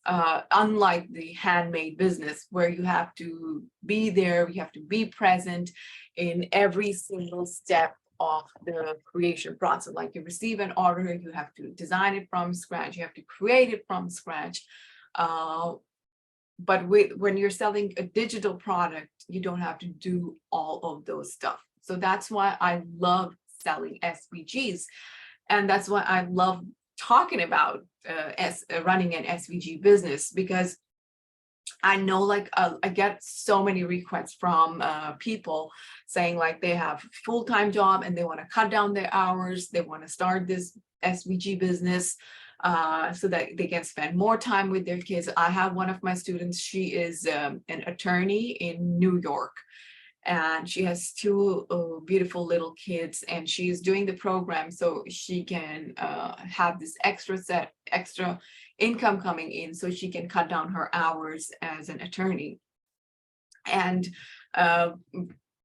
unlike the handmade business where you have to be there, you have to be present in every single step of the creation process. Like you receive an order, you have to design it from scratch, you have to create it from scratch. But when you're selling a digital product, you don't have to do all of those stuff. So that's why I love selling SVGs. And that's why I love talking about running an SVG business, because I know, like, I get so many requests from people saying like they have a full-time job and they want to cut down their hours. They want to start this SVG business so that they can spend more time with their kids. I have one of my students, she is an attorney in New York, and she has two beautiful little kids, and she is doing the program so she can have this extra income coming in so she can cut down her hours as an attorney. And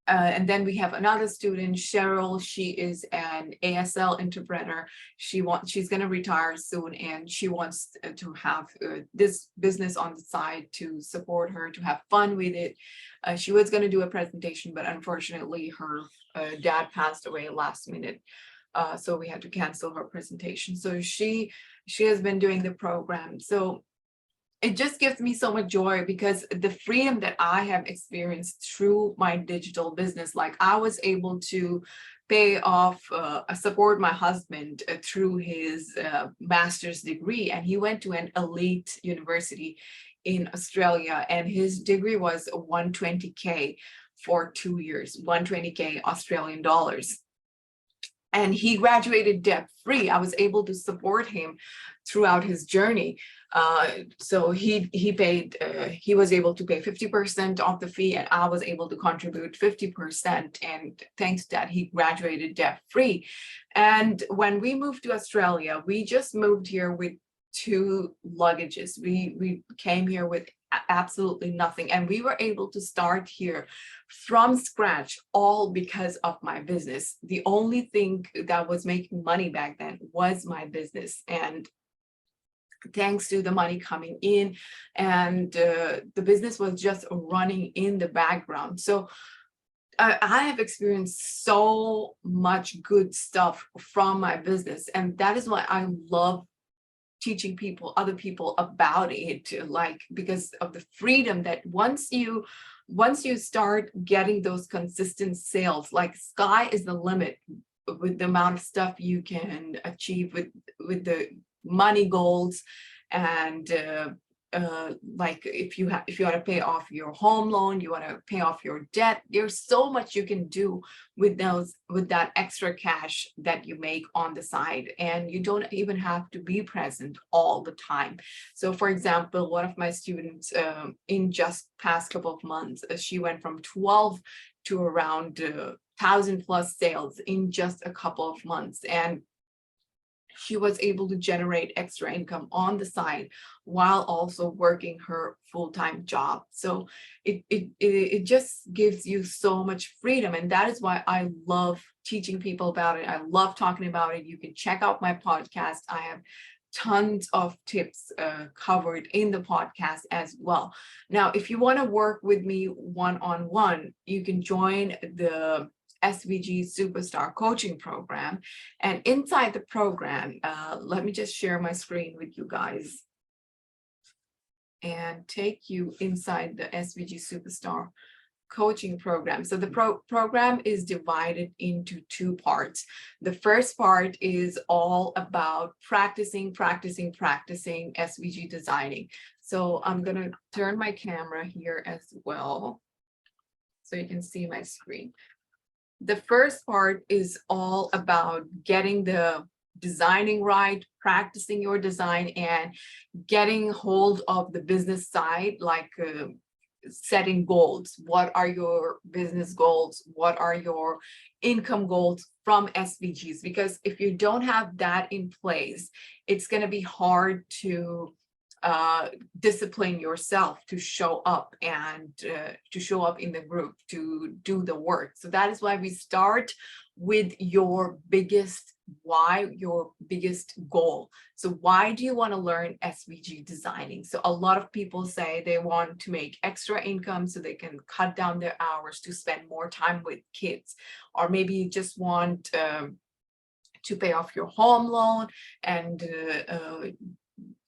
then we have another student, Cheryl. She is an ASL interpreter. She's going to retire soon, and she wants to have this business on the side to support her, to have fun with it. She was going to do a presentation, but unfortunately her dad passed away last minute. So we had to cancel her presentation. So she has been doing the program. So it just gives me so much joy, because the freedom that I have experienced through my digital business, like I was able to pay off, support my husband through his master's degree, and he went to an elite university in Australia, and his degree was 120K for 2 years, 120K Australian dollars. And he graduated debt free. I was able to support him throughout his journey. So he was able to pay 50% of the fee, and I was able to contribute 50%. And thanks to that, he graduated debt free. And when we moved to Australia, we just moved here with 2 luggages. We came here with absolutely nothing, and we were able to start here from scratch, all because of my business. The only thing that was making money back then was my business, and thanks to the money coming in, and the business was just running in the background. So I have experienced so much good stuff from my business, and that is why I love teaching other people about it, like, because of the freedom that once you start getting those consistent sales, like sky is the limit with the amount of stuff you can achieve with the money goals. And like if you want to pay off your home loan, you want to pay off your debt, there's so much you can do with that extra cash that you make on the side, and you don't even have to be present all the time. So for example, one of my students in just past couple of months, she went from 12 to around 1,000 plus sales in just a couple of months, and she was able to generate extra income on the side while also working her full-time job. So it just gives you so much freedom, and that is why I love teaching people about it. I love talking about it. You can check out my podcast. I have tons of tips covered in the podcast as well. Now, if you want to work with me one-on-one, you can join the SVG Superstar Coaching Program. And inside the program, let me just share my screen with you guys and take you inside the SVG Superstar Coaching Program. So the program is divided into 2 parts. The first part is all about practicing SVG designing. So I'm going to turn my camera here as well so you can see my screen. The first part is all about getting the designing right, practicing your design, and getting hold of the business side, like setting goals. What are your business goals? What are your income goals from SVGs? Because if you don't have that in place, it's going to be hard to discipline yourself to show up and to show up in the group to do the work. So that is why we start with your biggest why your biggest goal. So why do you want to learn SVG designing? So a lot of people say they want to make extra income so they can cut down their hours to spend more time with kids, or maybe you just want to pay off your home loan, and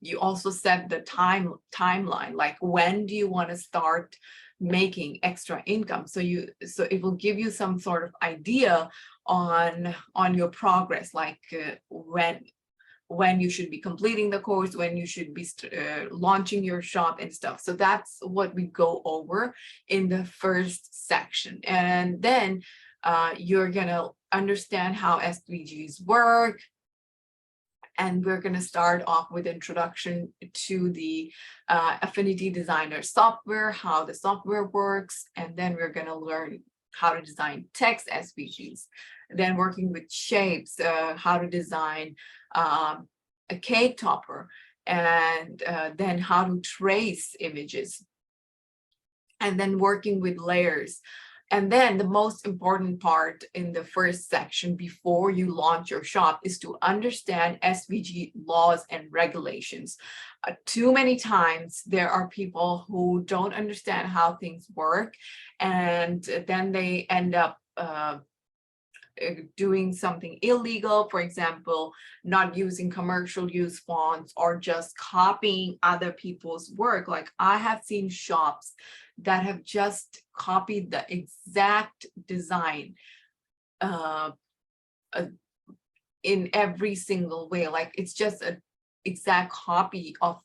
you also set the timeline, like when do you want to start making extra income. So it will give you some sort of idea on your progress, like when you should be completing the course, when you should be launching your shop and stuff. So that's what we go over in the first section. And then you're gonna understand how SVGs work. And we're going to start off with introduction to the Affinity Designer software, how the software works, and then we're going to learn how to design text SVGs. Then working with shapes, how to design a cake topper, and then how to trace images, and then working with layers. And then the most important part in the first section before you launch your shop is to understand SVG laws and regulations. Too many times there are people who don't understand how things work, and then they end up doing something illegal, for example, not using commercial use fonts or just copying other people's work. Like I have seen shops that have just copied the exact design in every single way. Like it's just an exact copy of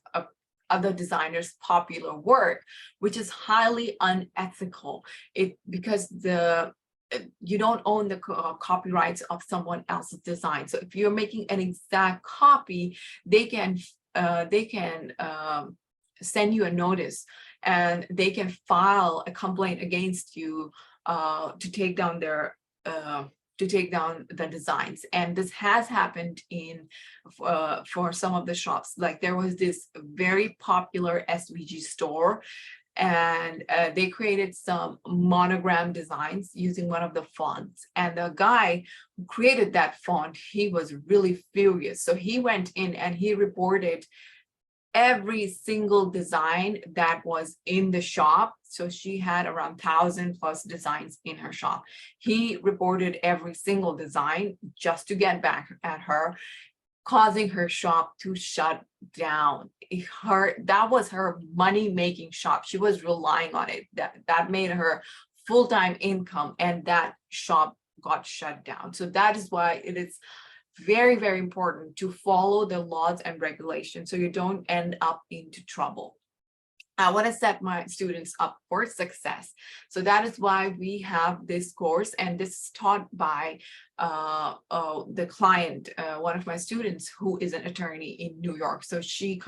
other designers' popular work, which is highly unethical. Because you don't own the copyrights of someone else's design. So if you're making an exact copy, they can send you a notice, and they can file a complaint against you to take down the designs. And this has happened for some of the shops. Like there was this very popular SVG store, and they created some monogram designs using one of the fonts. And the guy who created that font, he was really furious. So he went in and he reported every single design that was in the shop. So she had around 1,000+ designs in her shop. He reported every single design just to get back at her, causing her shop to shut down. That was her money-making shop. She was relying on it. That made her full-time income, and that shop got shut down. So that is why it is very, very important to follow the laws and regulations so you don't end up into trouble. I want to set my students up for success. So that is why we have this course, and this is taught by the client, one of my students who is an attorney in New York. So she's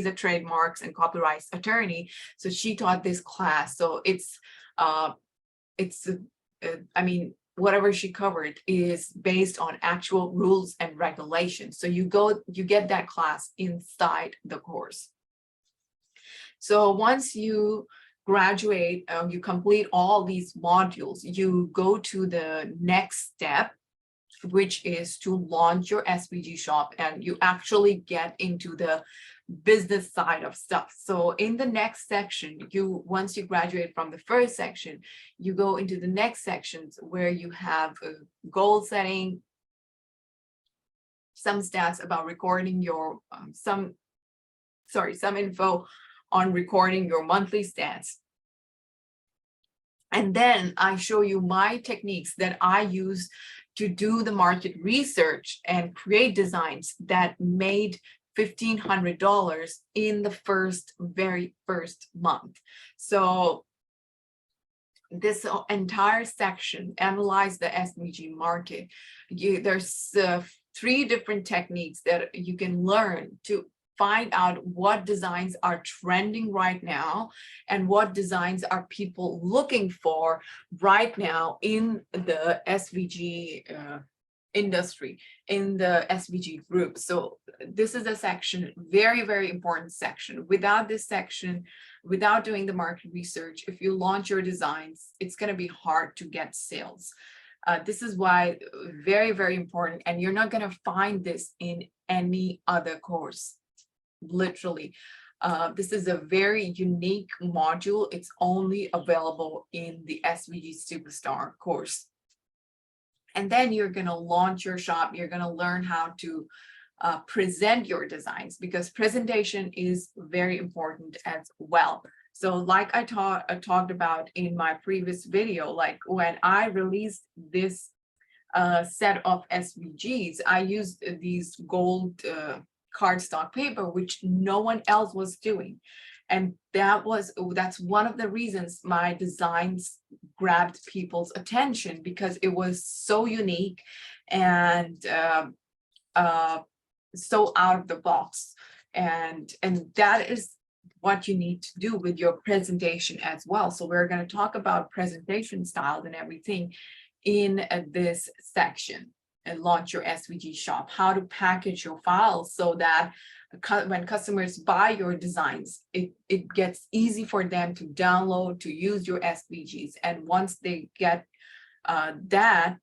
a trademarks and copyrights attorney. So she taught this class. So I mean, whatever she covered is based on actual rules and regulations. So you get that class inside the course. So once you graduate, you complete all these modules, you go to the next step, which is to launch your SVG shop, and you actually get into the business side of stuff. So in the next section, once you graduate from the first section, you go into the next sections where you have goal setting, some stats about recording your some info on recording your monthly stats. And then I show you my techniques that I use to do the market research and create designs that made $1,500 in the very first month. So this entire section, analyze the SVG market. There's 3 different techniques that you can learn to find out what designs are trending right now and what designs are people looking for right now in the SVG industry, in the SVG group. So this is a section, very, very important section. Without this section, without doing the market research, if you launch your designs, it's going to be hard to get sales. This is why very, very important, and you're not going to find this in any other course, literally. This is a very unique module. It's only available in the SVG Superstar course. And then you're going to launch your shop. You're going to learn how to present your designs, because presentation is very important as well. So like I talked about in my previous video, like when I released this set of SVGs, I used these gold cardstock paper, which no one else was doing. And that's one of the reasons my designs grabbed people's attention, because it was so unique and so out of the box. And that is what you need to do with your presentation as well. So we're going to talk about presentation styles and everything in this section, and launch your SVG shop, how to package your files so that when customers buy your designs, it gets easy for them to download, to use your SVGs. And once they get that,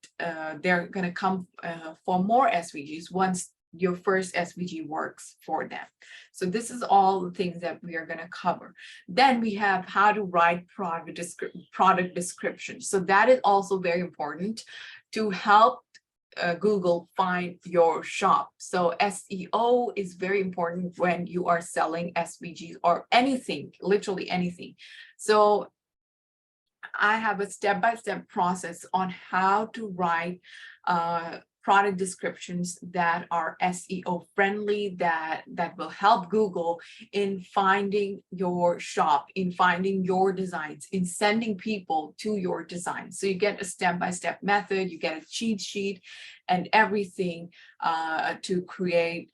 they're going to come for more SVGs once your first SVG works for them. So this is all the things that we are going to cover. Then we have how to write product description. So that is also very important to help Google find your shop. So SEO is very important when you are selling SVGs or anything, literally anything. So I have a step-by-step process on how to write product descriptions that are SEO friendly, that will help Google in finding your shop, in finding your designs, in sending people to your designs. So you get a step-by-step method, you get a cheat sheet and everything to create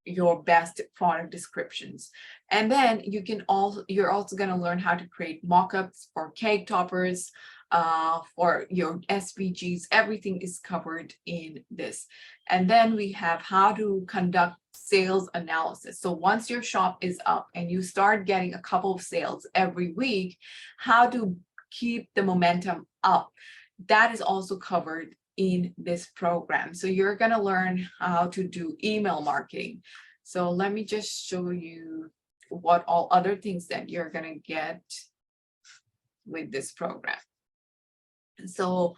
your best product descriptions. And then you're also going to learn how to create mock-ups for cake toppers, for your SVGs. Everything is covered in this. And then we have how to conduct sales analysis. So once your shop is up and you start getting a couple of sales every week, how to keep the momentum up. That is also covered in this program. So you're going to learn how to do email marketing. So let me just show you what all other things that you're going to get with this program. So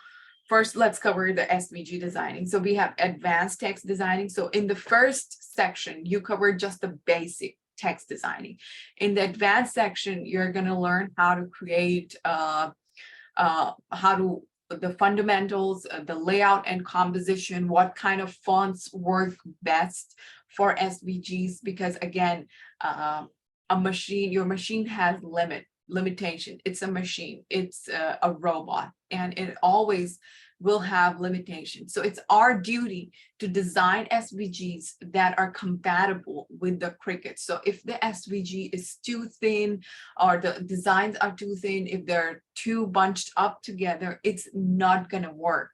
first, let's cover the SVG designing. So we have advanced text designing. So in the first section, you cover just the basic text designing. In the advanced section, you're going to learn how to create the fundamentals, the layout and composition, what kind of fonts work best for SVGs, because again, your machine has limitation. It's a machine, it's a robot, and it always will have limitations. So it's our duty to design SVGs that are compatible with the Cricut. So if the SVG is too thin or the designs are too thin, if they're too bunched up together, it's not going to work.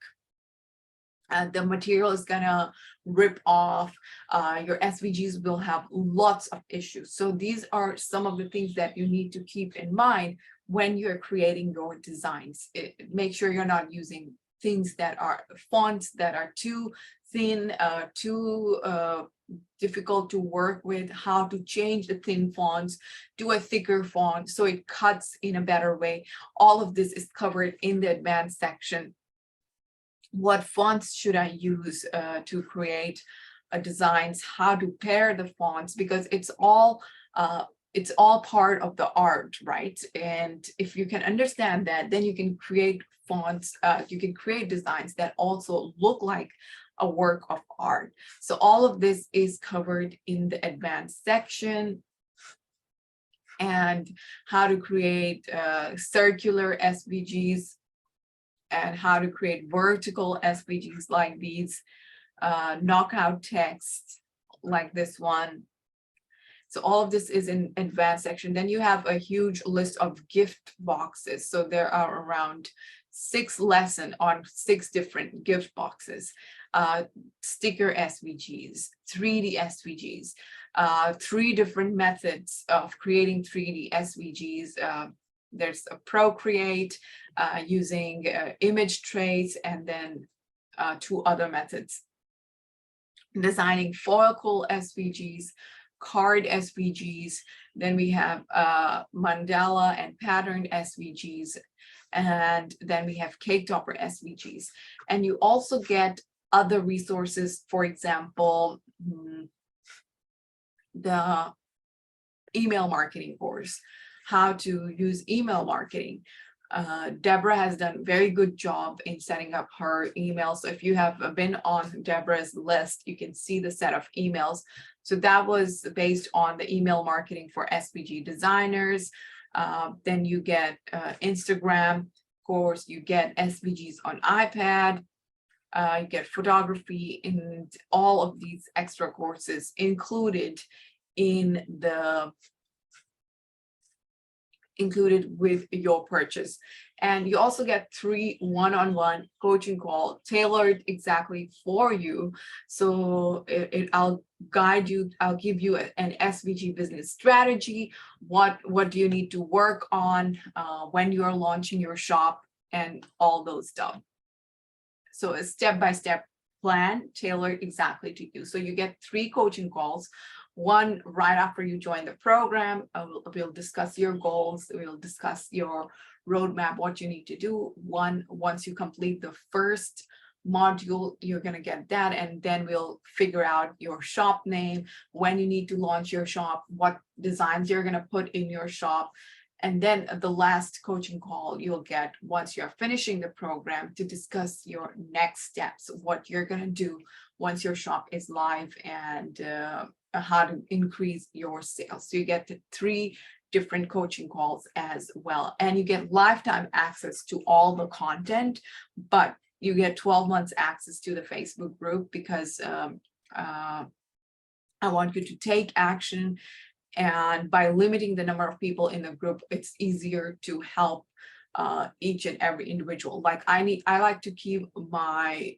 The material is gonna rip off. Your SVGs will have lots of issues. So these are some of the things that you need to keep in mind when you're creating your designs. Make sure you're not using things that are fonts that are too thin, too difficult to work with, how to change the thin fonts to a thicker font so it cuts in a better way. All of this is covered in the advanced section. What fonts should I use to create designs, how to pair the fonts, because it's all part of the art, right? And if you can understand that, then you can create fonts, you can create designs that also look like a work of art. So all of this is covered in the advanced section. And how to create circular SVGs, and how to create vertical SVGs like these, knockout text like this one. So all of this is in advanced section. Then you have a huge list of gift boxes. So there are around 6 lessons on 6 different gift boxes, sticker SVGs, 3D SVGs, 3 different methods of creating 3D SVGs, there's a Procreate using image trace, and then 2 other methods. Designing foil quill SVGs, card SVGs, then we have mandala and patterned SVGs, and then we have cake topper SVGs. And you also get other resources, for example, the email marketing course, how to use email marketing. Deborah has done a very good job in setting up her email. So if you have been on Deborah's list, you can see the set of emails. So that was based on the email marketing for SVG designers. Then you get Instagram course, you get SVGs on iPad, you get photography, and all of these extra courses included with your purchase. And you also get 3 one-on-one coaching calls tailored exactly for you. So I'll guide you, I'll give you an SVG business strategy. What do you need to work on when you're launching your shop, and all those stuff. So a step-by-step plan tailored exactly to you. So you get 3 coaching calls. One right after you join the program. We'll discuss your goals. We'll discuss your roadmap, what you need to do. Once you complete the first module, you're going to get that. And then we'll figure out your shop name, when you need to launch your shop, what designs you're going to put in your shop. And then the last coaching call you'll get once you're finishing the program to discuss your next steps, what you're going to do once your shop is live, and how to increase your sales. So you get the 3 different coaching calls as well. And you get lifetime access to all the content, but you get 12 months access to the Facebook group, because I want you to take action. And by limiting the number of people in the group, it's easier to help each and every individual. Like I like to keep my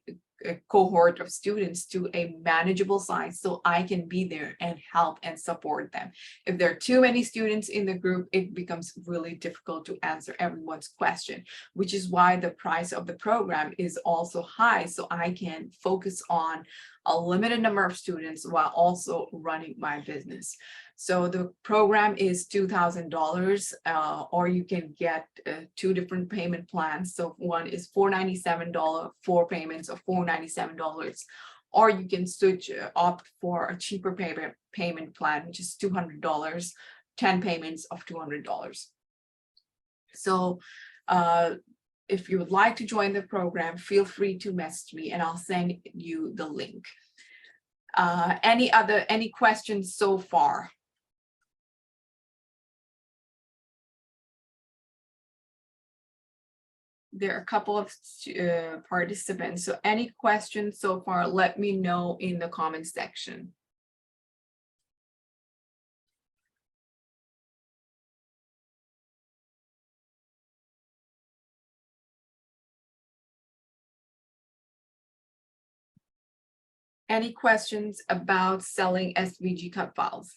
cohort of students to a manageable size, so I can be there and help and support them. If there are too many students in the group, it becomes really difficult to answer everyone's question, which is why the price of the program is also high, so I can focus on a limited number of students while also running my business. So the program is $2,000, or you can get 2 different payment plans. So one is $497, 4 payments of $497, or you can opt for a cheaper payment plan, which is $200, 10 payments of $200. So if you would like to join the program, feel free to message me and I'll send you the link. Any questions so far? There are a couple of participants. So any questions so far, let me know in the comment section. Any questions about selling SVG cut files?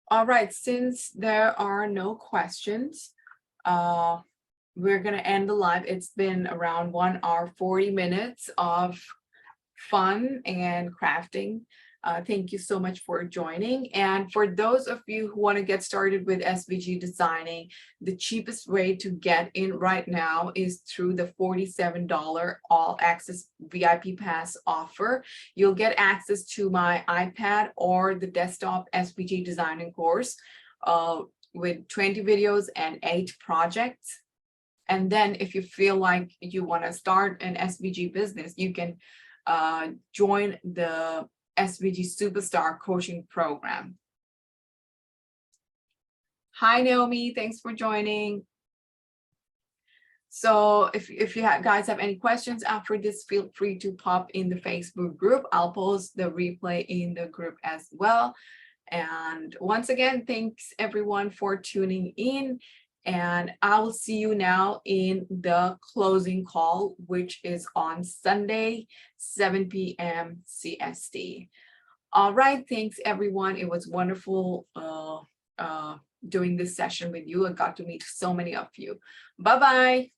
All right, since there are no questions, we're gonna end the live. It's been around 1 hour, 40 minutes of fun and crafting. Thank you so much for joining. And for those of you who want to get started with SVG designing, the cheapest way to get in right now is through the $47 all access VIP pass offer. You'll get access to my iPad or the desktop SVG designing course with 20 videos and 8 projects. And then if you feel like you want to start an SVG business, you can join the SVG Superstar Coaching Program. Hi, Naomi. Thanks for joining. So if you guys have any questions after this, feel free to pop in the Facebook group. I'll post the replay in the group as well. And once again, thanks everyone for tuning in. And I will see you now in the closing call, which is on Sunday, 7 p.m. CST. All right, thanks everyone. It was wonderful doing this session with you. I got to meet so many of you. Bye-bye.